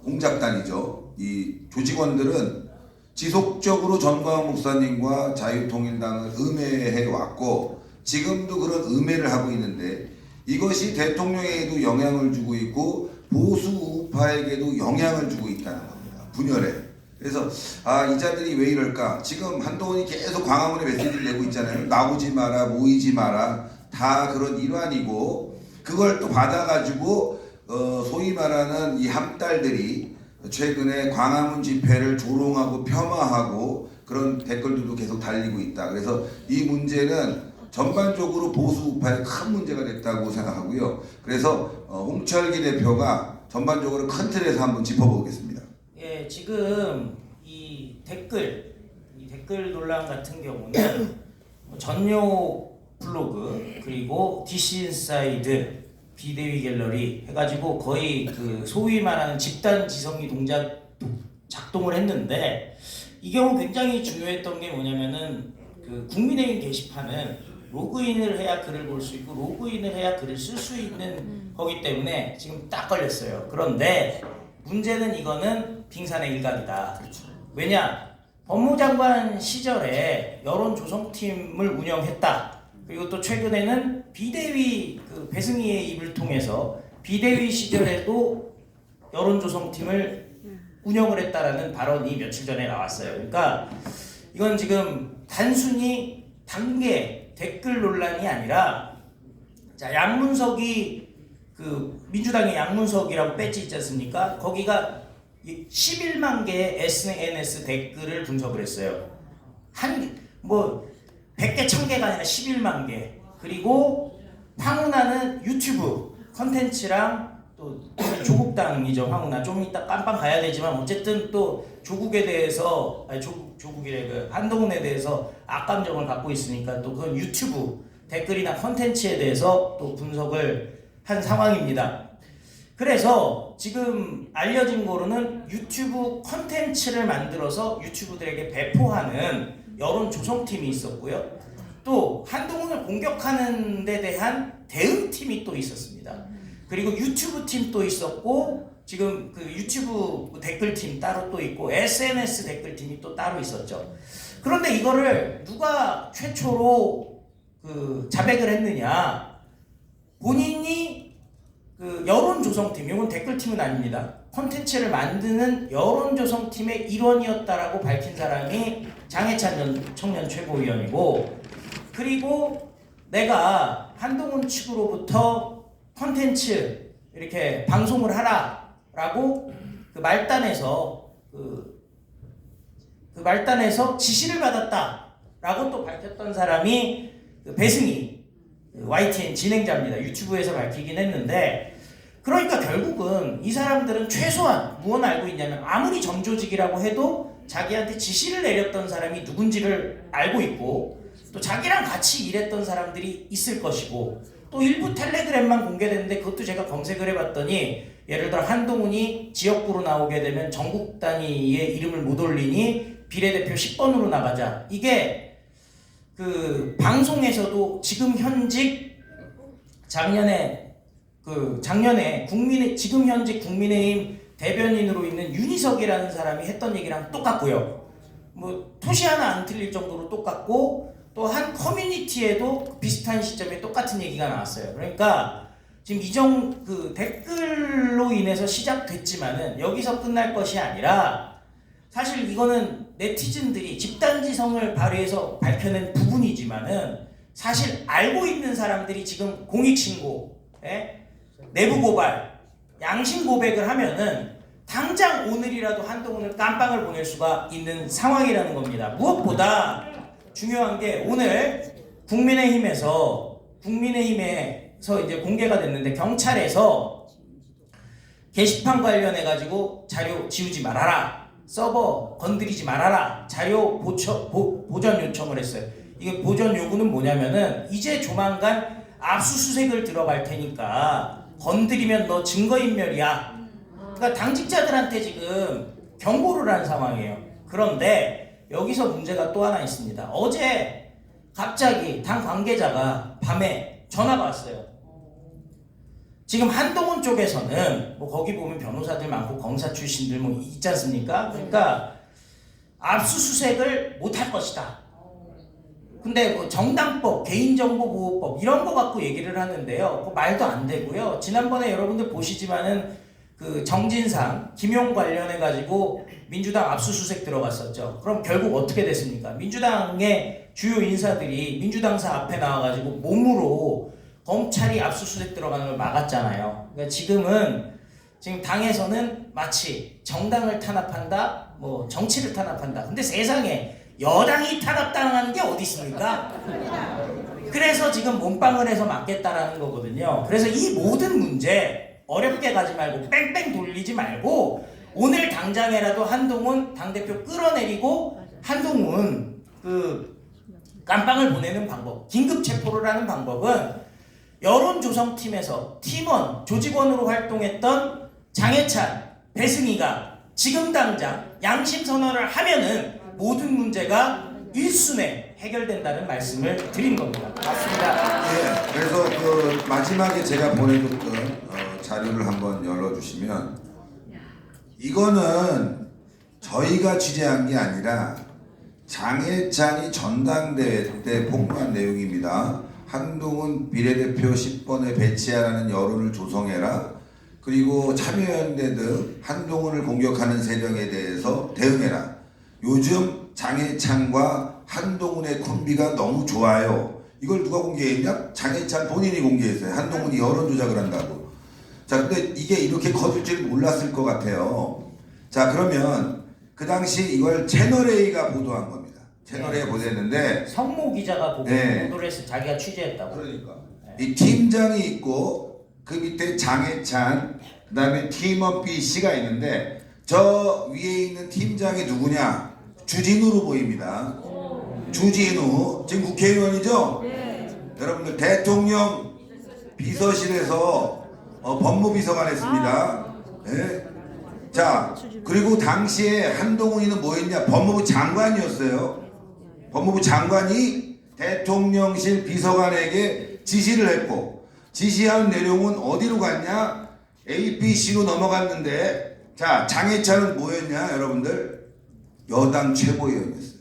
공작단이죠. 이 조직원들은 지속적으로 전광훈 목사님과 자유통일당을 음해해 왔고 지금도 그런 음해를 하고 있는데 이것이 대통령에게도 영향을 주고 있고 보수 우파에게도 영향을 주고 있다는 겁니다. 분열에. 그래서 이 자들이 왜 이럴까? 지금 한동훈이 계속 광화문에 메시지를 내고 있잖아요. 나오지 마라, 모이지 마라. 다 그런 일환이고 그걸 또 받아가지고 소위 말하는 이 함달들이 최근에 광화문 집회를 조롱하고 폄하하고 그런 댓글들도 계속 달리고 있다. 그래서 이 문제는 전반적으로 보수 우파에 큰 문제가 됐다고 생각하고요. 그래서 홍철기 대표가 전반적으로 큰 틀에서 한번 짚어보겠습니다. 예, 지금 이 댓글 논란 같은 경우는 전용 블로그 그리고 DC 인사이드 비대위 갤러리 해가지고 거의 그 소위 말하는 집단 지성이 작동을 했는데 이 경우 굉장히 중요했던 게 뭐냐면은 그 국민의힘 게시판은 로그인을 해야 글을 볼 수 있고 로그인을 해야 글을 쓸 수 있는 거기 때문에 지금 딱 걸렸어요. 그런데 문제는 이거는 빙산의 일각이다. 그렇죠. 왜냐? 법무장관 시절에 여론조성팀을 운영했다. 그리고 또 최근에는 비대위 그 배승희의 입을 통해서 비대위 시절에도 여론조성팀을 운영을 했다라는 발언이 며칠 전에 나왔어요. 그러니까 이건 지금 단순히 단계 댓글 논란이 아니라, 자, 양문석이 그 민주당의 양문석이라고 배지 있지 않습니까? 거기가 11만 개의 SNS 댓글을 분석을 했어요. 뭐 100개, 1000개가 아니라 11만 개. 그리고 황운하는 유튜브 컨텐츠랑 또 조국당이죠. 황운하 좀 이따 깜빵 가야 되지만 어쨌든 또 조국에 대해서, 아니 조국이래, 그 한동훈에 대해서 악감정을 갖고 있으니까 또 그건 유튜브 댓글이나 컨텐츠에 대해서 또 분석을 한 상황입니다. 그래서 지금 알려진 거로는 유튜브 컨텐츠를 만들어서 유튜브들에게 배포하는 여론 조성팀이 있었고요. 또 한동훈을 공격하는 데 대한 대응팀이 또 있었습니다. 그리고 유튜브 팀도 있었고, 지금 그 유튜브 댓글팀 따로 또 있고, SNS 댓글팀이 또 따로 있었죠. 그런데 이거를 누가 최초로 그 자백을 했느냐? 본인이 그 여론조성팀, 이건 댓글팀은 아닙니다. 콘텐츠를 만드는 여론조성팀의 일원이었다라고 밝힌 사람이 장해찬 청년 최고위원이고, 그리고 내가 한동훈 측으로부터 콘텐츠 이렇게 방송을 하라라고 그 말단에서 지시를 받았다라고 또 밝혔던 사람이 그 배승희 YTN 진행자입니다. 유튜브에서 밝히긴 했는데, 그러니까 결국은 이 사람들은 최소한 무엇 알고 있냐면, 아무리 정조직이라고 해도 자기한테 지시를 내렸던 사람이 누군지를 알고 있고, 또 자기랑 같이 일했던 사람들이 있을 것이고, 또 일부 텔레그램만 공개됐는데 그것도 제가 검색을 해봤더니, 예를 들어 한동훈이 지역구로 나오게 되면 전국 단위의 이름을 못 올리니 비례대표 10번으로 나가자, 이게 그 방송에서도 지금 현직 작년에 지금 현직 국민의힘 대변인으로 있는 윤희석이라는 사람이 했던 얘기랑 똑같고요. 뭐 토시 하나 안 틀릴 정도로 똑같고, 또 한 커뮤니티에도 비슷한 시점에 똑같은 얘기가 나왔어요. 그러니까 지금 그 댓글로 인해서 시작됐지만은 여기서 끝날 것이 아니라, 사실 이거는 네티즌들이 집단지성을 발휘해서 밝혀낸 부분이지만은, 사실 알고 있는 사람들이 지금 공익신고, 내부 고발, 양심 고백을 하면은 당장 오늘이라도 한동훈을 깜빵을 보낼 수가 있는 상황이라는 겁니다. 무엇보다 중요한 게, 오늘 국민의힘에서 이제 공개가 됐는데, 경찰에서 게시판 관련해 가지고 자료 지우지 말아라, 서버 건드리지 말아라, 자료 보전 요청을 했어요. 이게 보전 요구는 뭐냐면은, 이제 조만간 압수수색을 들어갈 테니까 건드리면 너 증거인멸이야. 그러니까 당직자들한테 지금 경고를 한 상황이에요. 그런데 여기서 문제가 또 하나 있습니다. 어제 갑자기 당 관계자가 밤에 전화가 왔어요. 지금 한동훈 쪽에서는 뭐 거기 보면 변호사들 많고 검사 출신들 뭐 있지 않습니까? 그러니까 압수수색을 못 할 것이다. 근데 뭐 정당법, 개인정보보호법 이런 거 갖고 얘기를 하는데요. 그 말도 안 되고요. 지난번에 여러분들 보시지만은 그 정진상, 김용 관련해 가지고 민주당 압수수색 들어갔었죠. 그럼 결국 어떻게 됐습니까? 민주당의 주요 인사들이 민주당사 앞에 나와가지고 몸으로 검찰이 압수수색 들어가는 걸 막았잖아요. 그러니까 지금 당에서는 마치 정당을 탄압한다, 뭐 정치를 탄압한다. 근데 세상에 여당이 탄압당하는 게 어디 있습니까? 그래서 지금 몸빵을 해서 막겠다라는 거거든요. 그래서 이 모든 문제 어렵게 가지 말고 뺑뺑 돌리지 말고, 오늘 당장에라도 한동훈 당대표 끌어내리고 한동훈 그 깜빵을 보내는 방법, 긴급 체포를 하는 방법은 여론조성팀에서 팀원, 조직원으로 활동했던 장해찬, 배승희가 지금 당장 양심선언을 하면은 모든 문제가 일순에 해결된다는 말씀을 드린 겁니다. 맞습니다. 예, 그래서 그 마지막에 제가 보내줬던 자료를 한번 열어주시면, 이거는 저희가 취재한 게 아니라 장해찬이 전당대회 때 폭로한 내용입니다. 한동훈 비례대표 10번에 배치하라는 여론을 조성해라. 그리고 참여연대 등 한동훈을 공격하는 세력에 대해서 대응해라. 요즘 장해찬과 한동훈의 콤비가 너무 좋아요. 이걸 누가 공개했냐? 장해찬 본인이 공개했어요. 한동훈이 여론 조작을 한다고. 자, 근데 이게 이렇게 커질 줄 몰랐을 것 같아요. 자, 그러면 그 당시 이걸 채널A가 보도한 겁니다. 채널A가 보도했는데 성모 기자가 네. 보도를 했어. 자기가 취재했다고. 그러니까 이 팀장이 있고 그 밑에 장해찬, 그다음에 팀원 B 씨가 있는데 저 위에 있는 팀장이 누구냐? 주진우로 보입니다. 주진우 지금 국회의원이죠? 여러분들 대통령 비서실에서 법무비서관 했습니다. 네. 자, 그리고 당시에 한동훈이는 뭐였냐? 법무부 장관이었어요. 법무부 장관이 대통령실 비서관에게 지시를 했고 지시한 내용은 어디로 갔냐? APC로 넘어갔는데 자, 장해찬은 뭐였냐? 여러분들 여당 최고위원이었어요.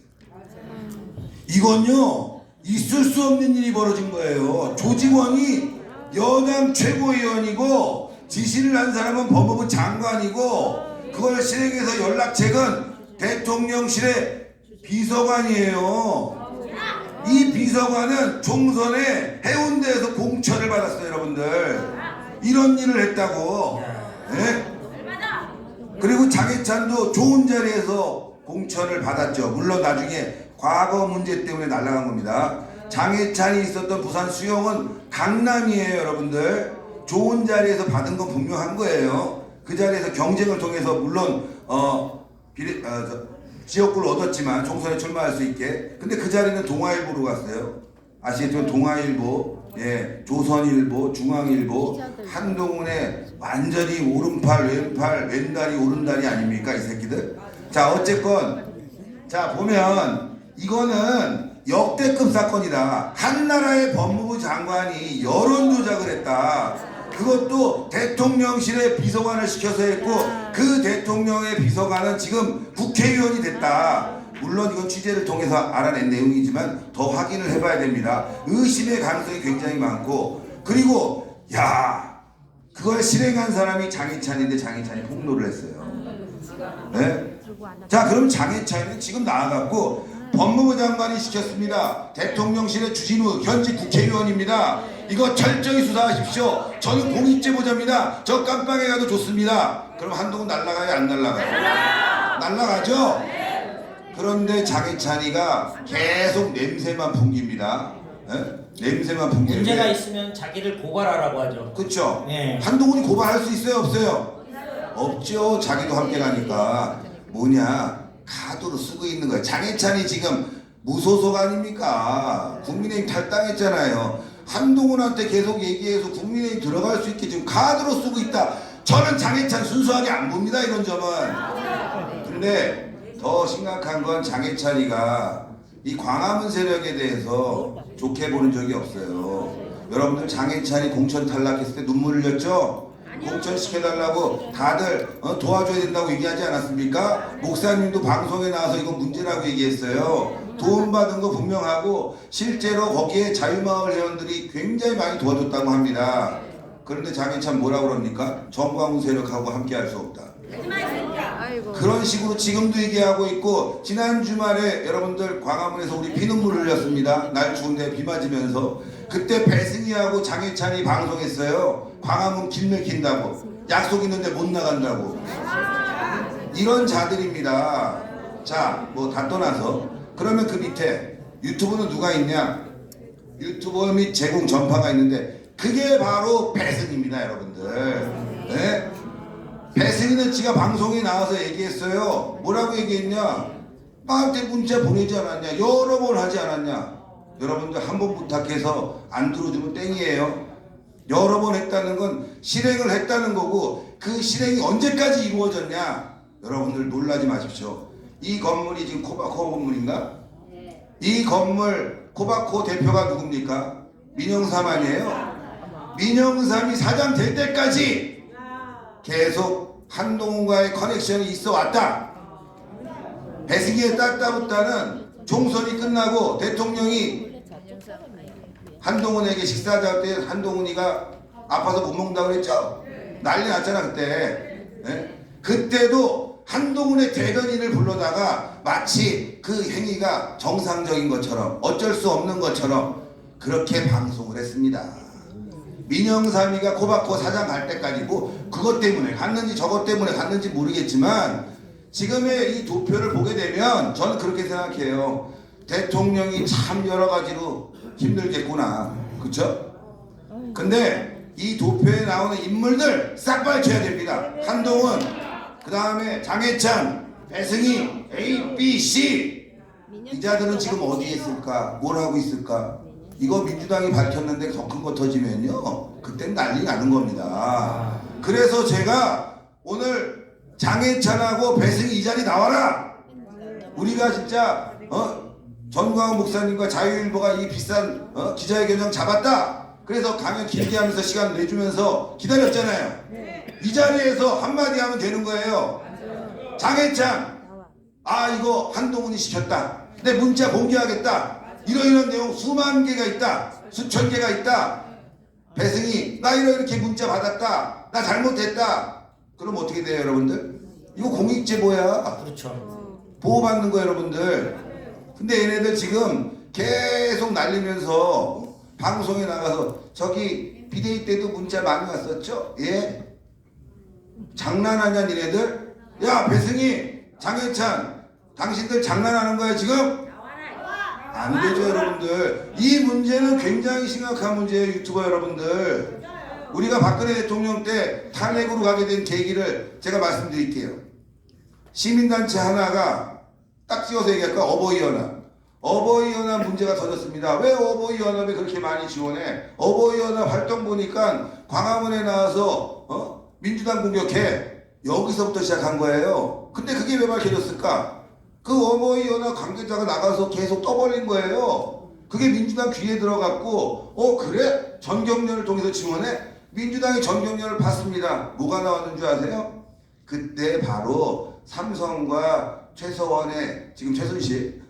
이건요 있을 수 없는 일이 벌어진 거예요. 조직원이 여당 최고위원이고 지시를 한 사람은 법무부 장관이고 그걸 실행해서 연락책은 대통령실의 비서관이에요. 이 비서관은 총선에 해운대에서 공천을 받았어요. 여러분들 이런 일을 했다고. 네? 그리고 장해찬도 좋은 자리에서 공천을 받았죠. 물론 나중에 과거 문제 때문에 날아간 겁니다. 장해찬이 있었던 부산 수영은 강남이에요. 여러분들 좋은 자리에서 받은 건 분명한 거예요. 그 자리에서 경쟁을 통해서 물론 지역구를 얻었지만 총선에 출마할 수 있게. 근데 그 자리는 동아일보로 갔어요. 아시겠지만 동아일보, 예, 조선일보, 중앙일보, 한동훈의 완전히 오른팔, 왼팔, 왼다리, 오른다리 아닙니까 이 새끼들? 자, 어쨌건 자 보면 이거는 역대급 사건이다. 한나라의 법무부 장관이 여론 조작을 했다. 그것도 대통령실의 비서관을 시켜서 했고 그 대통령의 비서관은 지금 국회의원이 됐다. 물론 이건 취재를 통해서 알아낸 내용이지만 더 확인을 해봐야 됩니다. 의심의 가능성이 굉장히 많고 그리고 야 그걸 실행한 사람이 장해찬인데 장해찬이 폭로를 했어요. 네? 자 그럼 장해찬이 지금 나와갖고 법무부 장관이 시켰습니다. 대통령실의 주진우 현직 국회의원입니다. 이거 철저히 수사하십시오. 저는 공익제보자입니다. 저 깜빵에 가도 좋습니다. 그럼 한동훈 날라가요 안 날라가요? 날라가죠? 그런데 장해찬이가 계속 냄새만 풍깁니다. 네? 냄새만 풍깁니다. 문제가 있으면 자기를 고발하라고 하죠. 그렇죠? 네. 한동훈이 고발할 수 있어요 없어요? 없죠. 자기도 함께 가니까. 뭐냐 카드로 쓰고 있는 거예요. 장해찬이 지금 무소속 아닙니까? 국민의힘 탈당했잖아요. 한동훈한테 계속 얘기해서 국민의힘 들어갈 수 있게 지금 카드로 쓰고 있다. 저는 장해찬 순수하게 안 봅니다. 이런 점은. 근데 더 심각한 건 장해찬이가 이 광화문 세력에 대해서 좋게 보는 적이 없어요. 여러분들 장해찬이 공천 탈락했을 때 눈물 흘렸죠? 공천 시켜달라고 다들 도와줘야 된다고 얘기하지 않았습니까? 목사님도 방송에 나와서 이건 문제라고 얘기했어요. 도움 받은 거 분명하고 실제로 거기에 자유마을 회원들이 굉장히 많이 도와줬다고 합니다. 그런데 장해찬 뭐라고 그럽니까? 정광훈 세력하고 함께 할 수 없다. 그런 식으로 지금도 얘기하고 있고 지난 주말에 여러분들 광화문에서 우리 피눈물 흘렸습니다. 날 추운데 비 맞으면서 그때 배승희하고 장해찬이 방송했어요. 광화문 길 막힌다고 약속 있는데 못 나간다고. 이런 자들입니다. 자, 뭐 다 떠나서 그러면 그 밑에 유튜브는 누가 있냐? 유튜버 및 제공 전파가 있는데 그게 바로 배승희입니다. 여러분들. 네? 배승희는 지가 방송에 나와서 얘기했어요. 뭐라고 얘기했냐? 나한테 문자 보내지 않았냐? 여러 번 하지 않았냐? 여러분들 한 번 부탁해서 안 들어주면 땡이에요. 여러 번 했다는 건 실행을 했다는 거고 그 실행이 언제까지 이루어졌냐? 여러분들 놀라지 마십시오. 이 건물이 지금 코바코 건물인가? 이 건물 코바코 대표가 누굽니까? 민영삼 아니에요? 민영삼이 사장 될 때까지 계속 한동훈과의 커넥션이 있어 왔다. 배승희의 따따붙다는 총선이 끝나고 대통령이 한동훈에게 식사하자 할 때 한동훈이가 아파서 못 먹는다고 그랬죠? 난리 났잖아 그때. 예? 그때도 한동훈의 대변인을 불러다가 마치 그 행위가 정상적인 것처럼 어쩔 수 없는 것처럼 그렇게 방송을 했습니다. 민영삼이가 코바코 사장 갈 때까지 뭐 그것 때문에 갔는지 저것 때문에 갔는지 모르겠지만 지금의 이 도표를 보게 되면 저는 그렇게 생각해요. 대통령이 참 여러 가지로 힘들겠구나. 그쵸? 근데 이 도표에 나오는 인물들 싹 밝혀야 됩니다. 한동훈, 그 다음에 장해찬, 배승희, A, B, C 이 자들은 지금 어디에 있을까? 뭘 하고 있을까? 이거 민주당이 밝혔는데 더 큰 거 터지면요 그땐 난리 나는 겁니다. 그래서 제가 오늘 장해찬하고 배승희 이 자리 나와라. 우리가 진짜 전광훈 목사님과 자유일보가 이 비싼 기자회견장 잡았다. 그래서 강연 길게 하면서 시간 내주면서 기다렸잖아요. 이 자리에서 한마디 하면 되는 거예요. 장해찬, 아 이거 한동훈이 시켰다. 내 문자 공개하겠다. 이런 내용 수만 개가 있다. 수천 개가 있다. 배승희, 나 이렇게 문자 받았다. 나 잘못했다. 그럼 어떻게 돼요 여러분들? 이거 공익제보야. 그렇죠. 보호받는 거 여러분들. 근데 얘네들 지금 계속 날리면서 방송에 나가서 저기 비대위 때도 문자 많이 왔었죠? 예? 장난하냐 니네들? 야 배승희, 장해찬 당신들 장난하는 거야 지금? 안 되죠 여러분들. 이 문제는 굉장히 심각한 문제예요 유튜버 여러분들. 우리가 박근혜 대통령 때 탄핵으로 가게 된 계기를 제가 말씀드릴게요. 시민단체 하나가 딱 찍어서 얘기할까? 어버이연합. 어버이연합 문제가 터졌습니다. 왜 어버이연합에 그렇게 많이 지원해? 어버이연합 활동 보니까 광화문에 나와서 민주당 공격해. 여기서부터 시작한 거예요. 근데 그게 왜 밝혀졌을까? 그 어버이연합 관계자가 나가서 계속 떠벌린 거예요. 그게 민주당 귀에 들어갔고 그래? 전경련을 통해서 지원해? 민주당이 전경련을 받습니다. 뭐가 나왔는 줄 아세요? 그때 바로 삼성과 최서원의 지금 최순실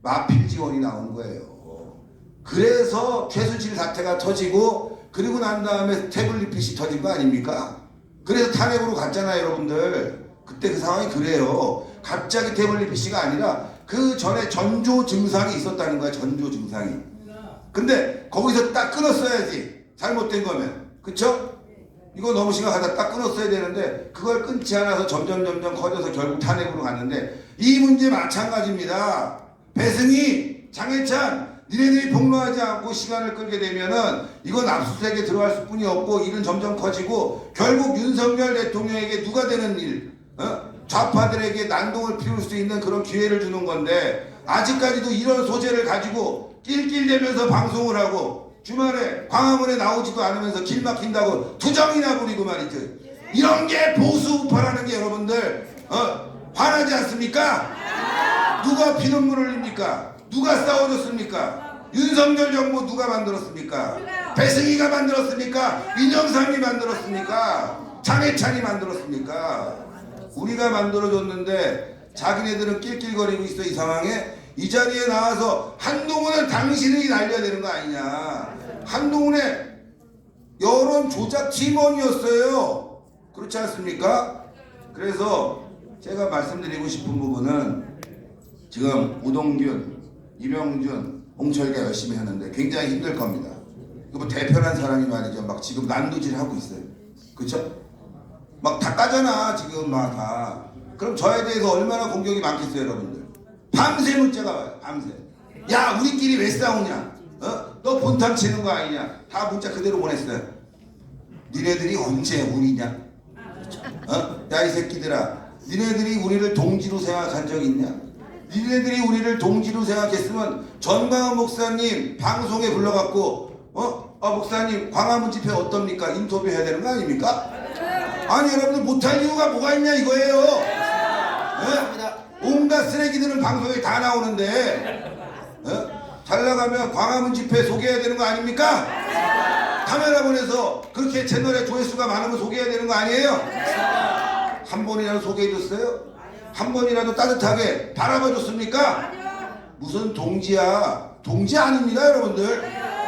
마필 지원이 나온 거예요. 그래서 최순실 사태가 터지고 그리고 난 다음에 태블릿 PC 터진 거 아닙니까? 그래서 탄핵으로 갔잖아요 여러분들. 그때 그 상황이 그래요. 갑자기 태블릿 PC가 아니라 그 전에 전조 증상이 있었다는 거야. 전조 증상이. 근데 거기서 딱 끊었어야지. 잘못된 거면. 그쵸? 이거 너무 심각하다. 딱 끊었어야 되는데 그걸 끊지 않아서 점점 커져서 결국 탄핵으로 갔는데 이 문제 마찬가지입니다. 배승희, 장해찬 니네들이 폭로하지 않고 시간을 끌게 되면은 이건 압수수색에 들어갈 뿐이 없고 일은 점점 커지고 결국 윤석열 대통령에게 누가 되는 일, 좌파들에게 난동을 피울 수 있는 그런 기회를 주는 건데 아직까지도 이런 소재를 가지고 낄낄대면서 방송을 하고 주말에 광화문에 나오지도 않으면서 길 막힌다고 투정이나 부리고 말이죠. 이런 게 보수 우파라는 게 여러분들 화나지 않습니까? 누가 피눈물을 흘립니까? 누가 싸워줬습니까? 윤석열 정부 누가 만들었습니까? 배승희가 만들었습니까? 민영삼이 만들었습니까? 장해찬이 만들었습니까? 우리가 만들어줬는데 자기네들은 낄낄거리고 있어. 이 상황에 이 자리에 나와서 한동훈은 당신이 날려야 되는 거 아니냐. 한동훈의 여론 조작 팀원이었어요. 그렇지 않습니까? 그래서 제가 말씀드리고 싶은 부분은 지금 우동균, 이병준, 홍철이가 열심히 하는데 굉장히 힘들 겁니다. 뭐 대표란 사람이 말이죠. 막 지금 난도질 하고 있어요. 그쵸? 막 다 까잖아 지금 막 다. 그럼 저에 대해서 얼마나 공격이 많겠어요 여러분들. 밤새 문자가 와요. 밤새. 야 우리끼리 왜 싸우냐? 너 본탐 치는 거 아니냐? 다 문자 그대로 보냈어요. 니네들이 언제 우리냐? 야 이 새끼들아, 니네들이 우리를 동지로 생각한 적 있냐? 니네들이 우리를 동지로 생각했으면 전광훈 목사님 방송에 불러갖고 목사님 광화문 집회 어떻습니까? 인터뷰 해야 되는 거 아닙니까? 아니 여러분들 못할 이유가 뭐가 있냐 이거예요. 온갖 쓰레기들은 방송에 다 나오는데 잘 나가면 광화문 집회 소개해야 되는 거 아닙니까? 카메라 보내서 그렇게 채널에 조회수가 많으면 소개해야 되는 거 아니에요? 한 번이라도 소개해줬어요? 한 번이라도 따뜻하게 바라봐줬습니까? 무슨 동지야? 동지 아닙니다 여러분들.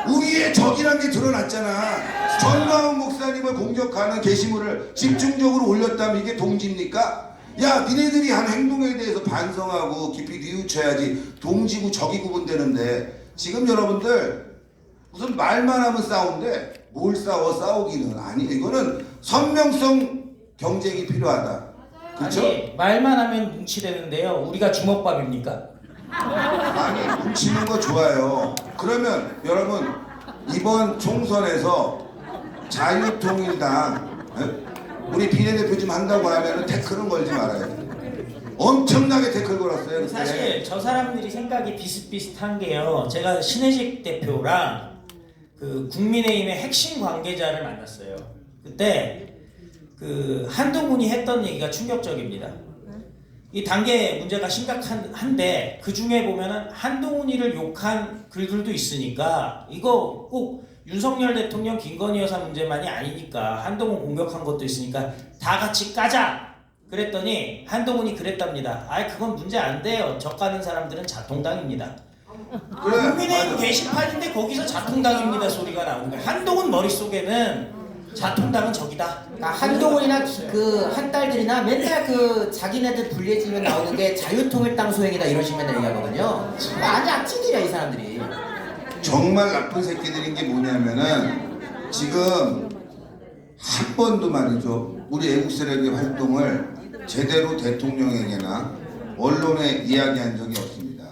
우리의 적이란 게 드러났잖아. 전광훈 목사님을 공격하는 게시물을 집중적으로 올렸다면 이게 동지입니까? 야, 니네들이 한 행동에 대해서 반성하고 깊이 뉘우쳐야지 동지고 적이 구분되는데, 지금 여러분들 무슨 말만 하면 싸운데 뭘 싸우기는 아니. 이거는 선명성 경쟁이 필요하다. 그렇죠? 아니 말만 하면 뭉치되는데요. 우리가 주먹밥입니까? 아니, 뭉치는 거 좋아요. 그러면 여러분 이번 총선에서 자유통일당 우리 비례대표 좀 한다고 하면 태클은 걸지 말아요. 엄청나게 태클 걸었어요. 그때. 사실 저 사람들이 생각이 비슷비슷한 게요. 제가 신혜식 대표랑 그 국민의힘의 핵심 관계자를 만났어요. 그때 그 한동훈이 했던 얘기가 충격적입니다. 이 단계 문제가 심각한데 그 중에 보면은 한동훈이를 욕한 글들도 있으니까 이거 꼭 윤석열 대통령 김건희 여사 문제만이 아니니까 한동훈 공격한 것도 있으니까 다 같이 까자 그랬더니 한동훈이 그랬답니다. 아, 그건 문제 안 돼요. 저 까는 사람들은 자통당입니다. 그래, 국민의힘 맞아. 게시판인데 거기서 자통당입니다 소리가 나오는 거예요. 한동훈 머릿속에는 자통당은 적이다. 그러니까 한동훈이나 그 한딸들이나 맨날 그 자기네들 불리해지면 나오는 게 자유통일당 소행이다 이런 식으로 맨날 얘기하거든요. 완전 악질이야 이 사람들이. 정말 나쁜 새끼들인 게 뭐냐면은 지금 한 번도 말이죠, 우리 애국 세력의 활동을 제대로 대통령에게나 언론에 이야기한 적이 없습니다.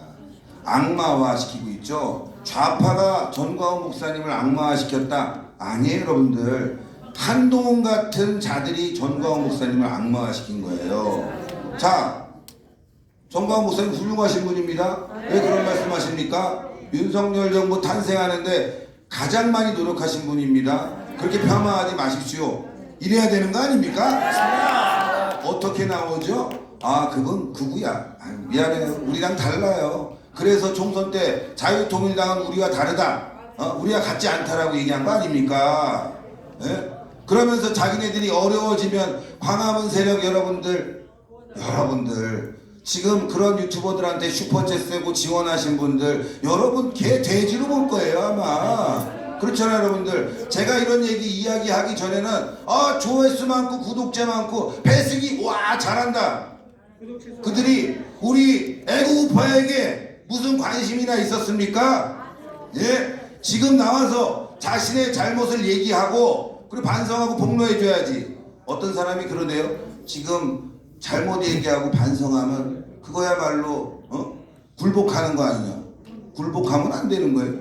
악마화 시키고 있죠. 좌파가 전광훈 목사님을 악마화 시켰다? 아니에요, 여러분들. 한동훈 같은 자들이 전광훈 목사님을 악마화 시킨 거예요. 자, 전광훈 목사님 훌륭하신 분입니다. 왜 그런 말씀하십니까? 윤석열 정부 탄생하는데 가장 많이 노력하신 분입니다. 그렇게 폄하하지 마십시오. 이래야 되는 거 아닙니까? 어떻게 나오죠? 아, 그건 극우야. 아유, 미안해요. 우리랑 달라요. 그래서 총선 때 자유통일당은 우리와 다르다. 우리가 같지 않다라고 얘기한 거 아닙니까? 예? 그러면서 자기네들이 어려워지면 광화문 세력 여러분들 지금 그런 유튜버들한테 슈퍼챗 세고 지원하신 분들 여러분 개 돼지로 볼 거예요 아마. 그렇잖아요 여러분들. 제가 이런 얘기 이야기하기 전에는 조회수 많고 구독자 많고 배승이 와 잘한다. 그들이 우리 애국우파에게 무슨 관심이나 있었습니까? 예? 지금 나와서 자신의 잘못을 얘기하고 그리고 반성하고 폭로해줘야지. 어떤 사람이 그러네요. 지금 잘못 얘기하고 반성하면 그거야말로 굴복하는 거 아니냐. 굴복하면 안 되는 거예요.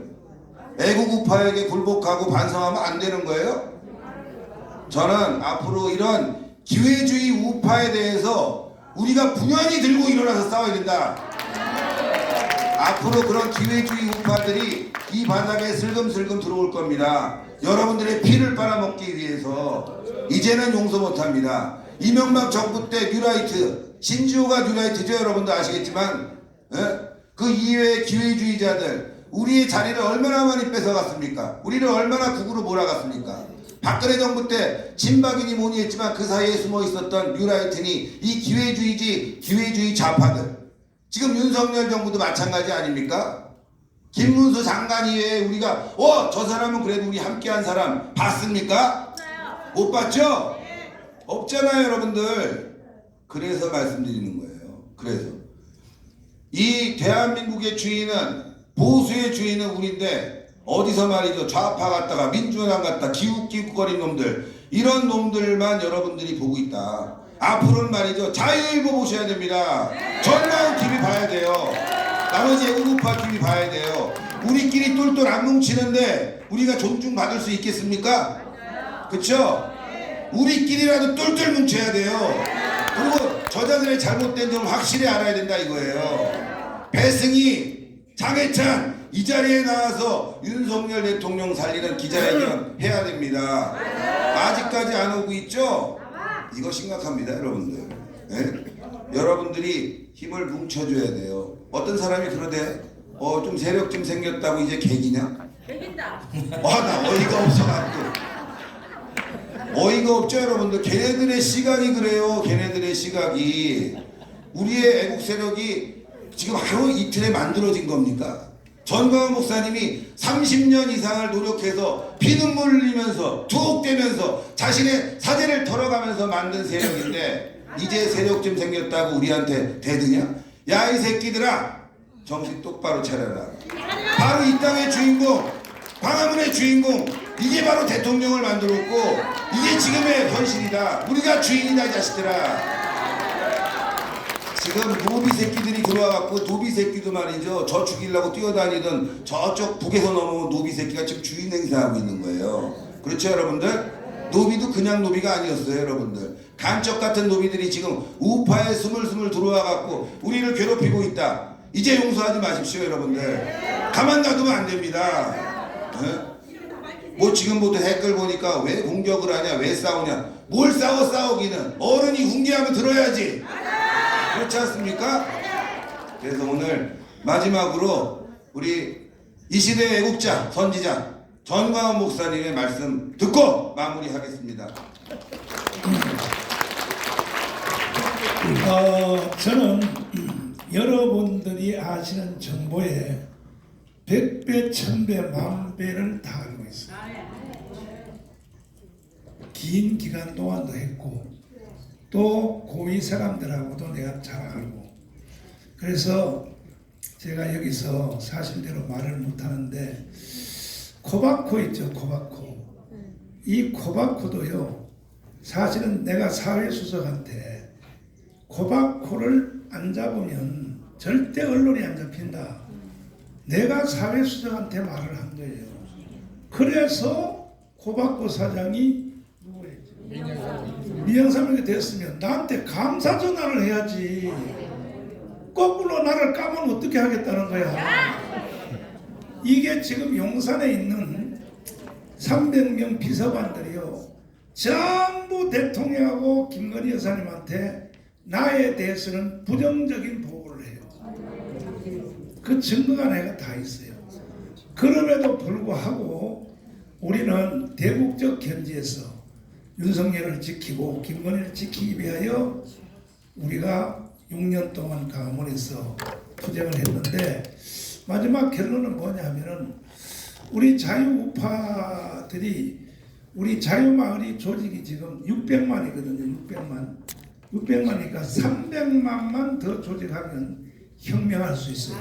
애국우파에게 굴복하고 반성하면 안 되는 거예요. 저는 앞으로 이런 기회주의 우파에 대해서 우리가 분연히 들고 일어나서 싸워야 된다. 앞으로 그런 기회주의 우파들이 이 바닥에 슬금슬금 들어올 겁니다. 여러분들의 피를 빨아먹기 위해서. 이제는 용서 못합니다. 이명박 정부 때 뉴라이트, 신지호가 뉴라이트죠. 여러분도 아시겠지만 그 이외의 기회주의자들 우리의 자리를 얼마나 많이 뺏어갔습니까? 우리를 얼마나 국으로 몰아갔습니까? 박근혜 정부 때 친박이니 뭐니 했지만 그 사이에 숨어 있었던 뉴라이트니 이 기회주의 좌파들. 지금 윤석열 정부도 마찬가지 아닙니까? 김문수 장관 이외에 우리가 저 사람은 그래도 우리 함께한 사람 봤습니까? 못 봤죠? 없잖아요 여러분들. 그래서 말씀드리는 거예요. 그래서 이 대한민국의 주인은, 보수의 주인은 우리인데 어디서 말이죠, 좌파 갔다가 민주당 갔다 기웃기웃거린 놈들, 이런 놈들만 여러분들이 보고 있다. 앞으로는 말이죠, 자유일보 보셔야 됩니다. 전광훈 TV 봐야 돼요. 나머지 애국우파 TV 봐야 돼요. 우리끼리 똘똘 안 뭉치는데 우리가 존중받을 수 있겠습니까? 그쵸? 우리끼리라도 똘똘 뭉쳐야 돼요. 그리고 저자들의 잘못된 점을 확실히 알아야 된다 이거예요. 배승희, 장해찬 이 자리에 나와서 윤석열 대통령 살리는 기자회견 해야 됩니다. 아직까지 안 오고 있죠? 이거 심각합니다 여러분들. 네? 여러분들이 힘을 뭉쳐줘야 돼요. 어떤 사람이 그러대. 좀 세력 좀 생겼다고 이제 개기냐? 개긴다. 나 어이가 없어가지고. 어이가 없죠 여러분들. 걔네들의 시각이 그래요. 걔네들의 시각이. 우리의 애국 세력이 지금 하루 이틀에 만들어진 겁니까? 전광훈 목사님이 30년 이상을 노력해서 피눈물 흘리면서 투옥되면서 자신의 사제를 털어가면서 만든 세력인데 이제 세력 좀 생겼다고 우리한테 대드냐? 야 이 새끼들아 정신 똑바로 차려라. 바로 이 땅의 주인공 광화문의 주인공 이게 바로 대통령을 만들었고 이게 지금의 현실이다. 우리가 주인이다 이 자식들아. 지금 노비 새끼들이 들어와갖고 노비 새끼도 말이죠. 저 죽이려고 뛰어다니던 저쪽 북에서 넘어온 노비 새끼가 지금 주인 행사하고 있는 거예요. 그렇죠 여러분들? 노비도 그냥 노비가 아니었어요 여러분들. 간첩 같은 노비들이 지금 우파에 스물스물 들어와갖고 우리를 괴롭히고 있다. 이제 용서하지 마십시오 여러분들. 가만 놔두면 안 됩니다. 뭐 지금부터 댓글 보니까 왜 공격을 하냐 왜 싸우냐. 뭘 싸우기는 어른이 훈계하면 들어야지. 그렇지 않습니까? 그래서 오늘 마지막으로 우리 이 시대의 애국자 선지자 전광훈 목사님의 말씀 듣고 마무리하겠습니다. 저는 여러분들이 아시는 정보에 100배, 1000배, 만배를 다 알고 있어요. 긴 기간 동안도 했고 또 고위 사람들하고도 내가 잘 알고 그래서 제가 여기서 사실대로 말을 못하는데 코바코 있죠 코바코 이 코바코도요 사실은 내가 사회수석한테 코바코를 안 잡으면 절대 언론이 안 잡힌다 내가 사회수석한테 말을 한 거예요. 그래서 코바코 사장이 미영삼에게 됐으면 나한테 감사 전화를 해야지. 거꾸로 나를 까면 어떻게 하겠다는 거야. 이게 지금 용산에 있는 300명 비서관들이요 전부 대통령하고 김건희 여사님한테 나에 대해서는 부정적인 보고를 해요. 그 증거가 내가 다 있어요. 그럼에도 불구하고 우리는 대국적 견지에서 윤석열을 지키고 김건희를 지키기 위하여 우리가 6년 동안 강화문에서 투쟁을 했는데 마지막 결론은 뭐냐면은 우리 자유우파들이 우리 자유마을이 조직이 지금 600만이거든요. 600만이니까 300만만 더 조직하면 혁명할 수 있어요.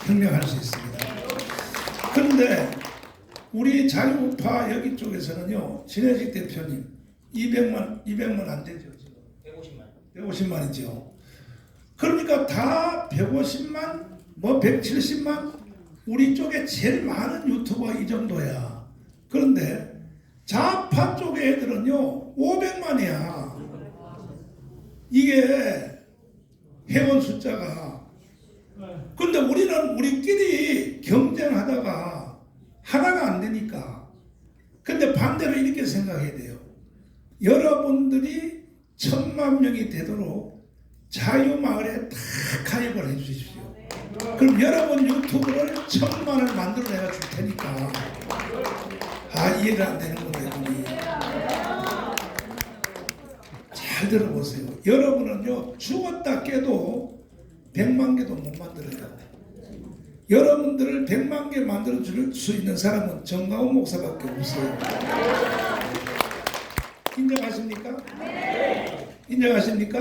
혁명할 수 있습니다. 그런데 우리 자유우파 여기 쪽에서는요 진해직 대표님 200만 안 되죠. 150만이죠. 그러니까 다 150만 뭐 170만 우리 쪽에 제일 많은 유튜버 이 정도야. 그런데 좌파 쪽의 애들은요 500만이야. 이게 회원 숫자가. 근데 우리는 우리끼리 경쟁하다가 하나가 안 되니까. 근데 반대로 이렇게 생각해야 돼요. 여러분들이 1000만 명이 되도록 자유마을에 다 가입을 해 주십시오. 그럼 여러분 유튜브를 1000만을 만들어 내가 줄 테니까. 이해가 안 되는구나. 잘 들어보세요. 여러분은요 죽었다 깨도 100만 개도 못 만들어요. 여러분들을 100만 개 만들어 줄 수 있는 사람은 정광훈 목사밖에 없어요. 인정하십니까? 인정하십니까?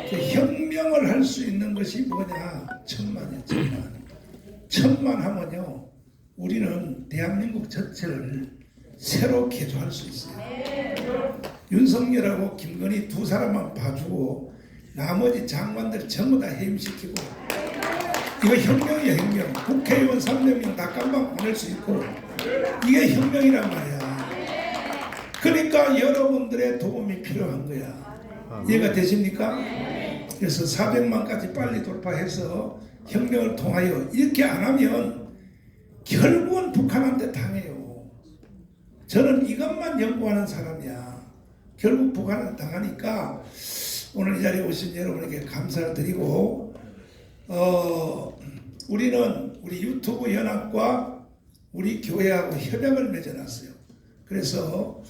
그 혁명을 할 수 있는 것이 뭐냐? 1000만이에요. 1000만. 1000만 하면요 우리는 대한민국 전체를 새로 개조할 수 있어요. 윤석열하고 김건희 두 사람만 봐주고 나머지 장관들 전부 다 해임시키고 이거 혁명이야. 혁명. 국회의원 300명 다 깜방 보낼 수 있고 이게 혁명이란 말이야. 그러니까 여러분들의 도움이 필요한 거야. 이해가 되십니까? 그래서 400만까지 빨리 돌파해서 혁명을 통하여 이렇게 안 하면 결국은 북한한테 당해요. 저는 이것만 연구하는 사람이야. 결국 북한한테 당하니까 오늘 이 자리에 오신 여러분에게 감사를 드리고 우리는 우리 유튜브 연합과 우리 교회하고 협약을 맺어놨어요. 그래서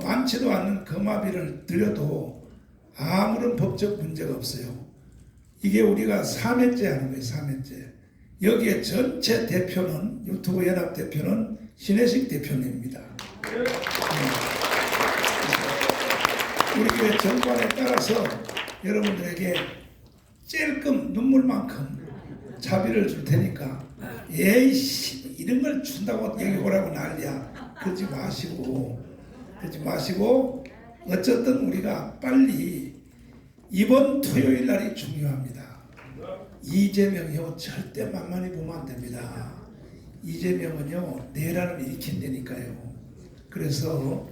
많지도 않은 거마비를 들여도 아무런 법적 문제가 없어요. 이게 우리가 3회째 하는 거예요. 3회째. 여기에 전체 대표는 유튜브 연합 대표는 신혜식 대표님입니다. 우리 교회 정관에 따라서 여러분들에게 찔끔 눈물만큼 자비를 줄 테니까 에이씨 이런 걸 준다고 여기 오라고 난리야. 그러지 마시고 어쨌든 우리가 빨리 이번 토요일 날이 중요합니다. 이재명이요 절대 만만히 보면 안 됩니다. 이재명은요 내란을 일으킨다니까요. 그래서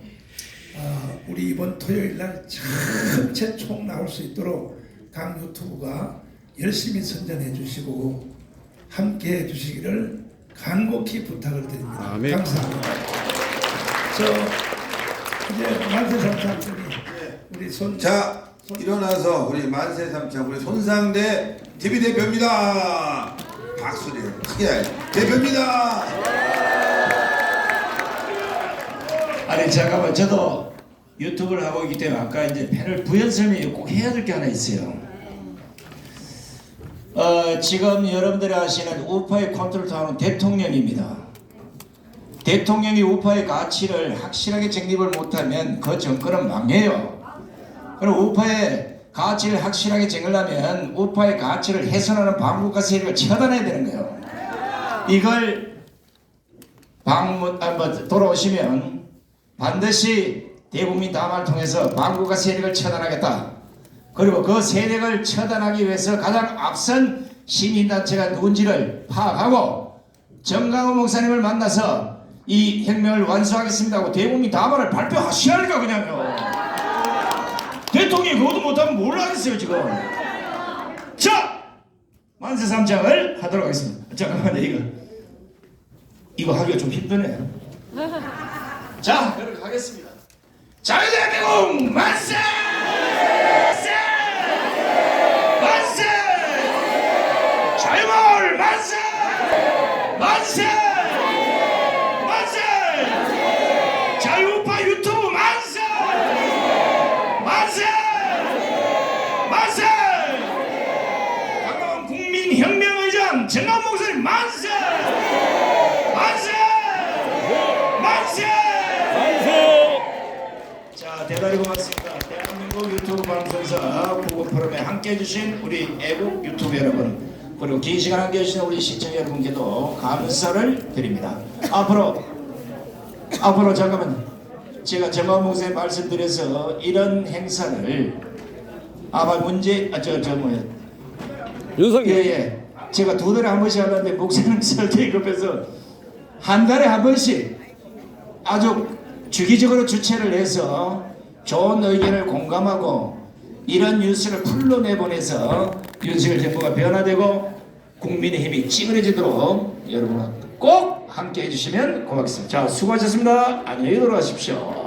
우리 이번 토요일 날 전체 총 나올 수 있도록 각 유튜브가 열심히 선전해 주시고 함께 해 주시기를 간곡히 부탁을 드립니다. 아멘. 감사합니다. 이제 만세삼창 우리 손 자, 일어나서 우리 만세삼창 우리 손상대 TV 대표입니다. 박수를 크게 대표입니다. 아니 잠깐만 저도 유튜브를 하고 있기 때문에 아까 이제 패널 부연 설명이 꼭 해야 될 게 하나 있어요. 지금 여러분들이 아시는 우파의 컨트롤 타워는 대통령입니다. 대통령이 우파의 가치를 확실하게 정립을 못하면 그 정권은 망해요. 그럼 우파의 가치를 확실하게 정하려면 우파의 가치를 훼손하는 반국가 세력을 처단해야 되는 거예요. 이걸 돌아오시면 반드시 대국민 담화를 통해서 반국가 세력을 처단하겠다. 그리고 그 세력을 처단하기 위해서 가장 앞선 시민단체가 누군지를 파악하고 정강호 목사님을 만나서 이 혁명을 완수하겠습니다 하고 대국민 담화를 발표하시라니까 그냥요. 대통령이 그것도 못하면 뭘 하겠어요 지금. 자 만세삼창을 하도록 하겠습니다. 잠깐만요 이거 하기가 좀 힘드네요. 자 그렇게 하겠습니다. 자유대한민국 만세! 만세! 자유마을 만세! 만세! 만세! 자유우파 유튜브 만세! 만세! 만세! 가까운 국민혁명의장 정강 목사님 만세! 만세! 만세! 자 대단히 고맙습니다. 대한민국 유튜브 방송사 구글 포럼에 함께 해주신 우리 애국 유튜브 여러분 그리고 긴 시간 함께 해주신 우리 시청자 여러분께도 감사를 드립니다. 앞으로 잠깐만 제가 정강 목사님 말씀드려서 이런 행사를 아마 윤석열 예예 제가 2달에 한 번씩 하는데 목사님 설득이 급해서 한 달에 한 번씩 아주 주기적으로 주최를 해서 좋은 의견을 공감하고 이런 뉴스를 풀러내보내서 윤석열 정부가 변화되고 국민의 힘이 찌그러지도록 여러분 꼭 함께 해주시면 고맙겠습니다. 자 수고하셨습니다. 안녕히 돌아가십시오.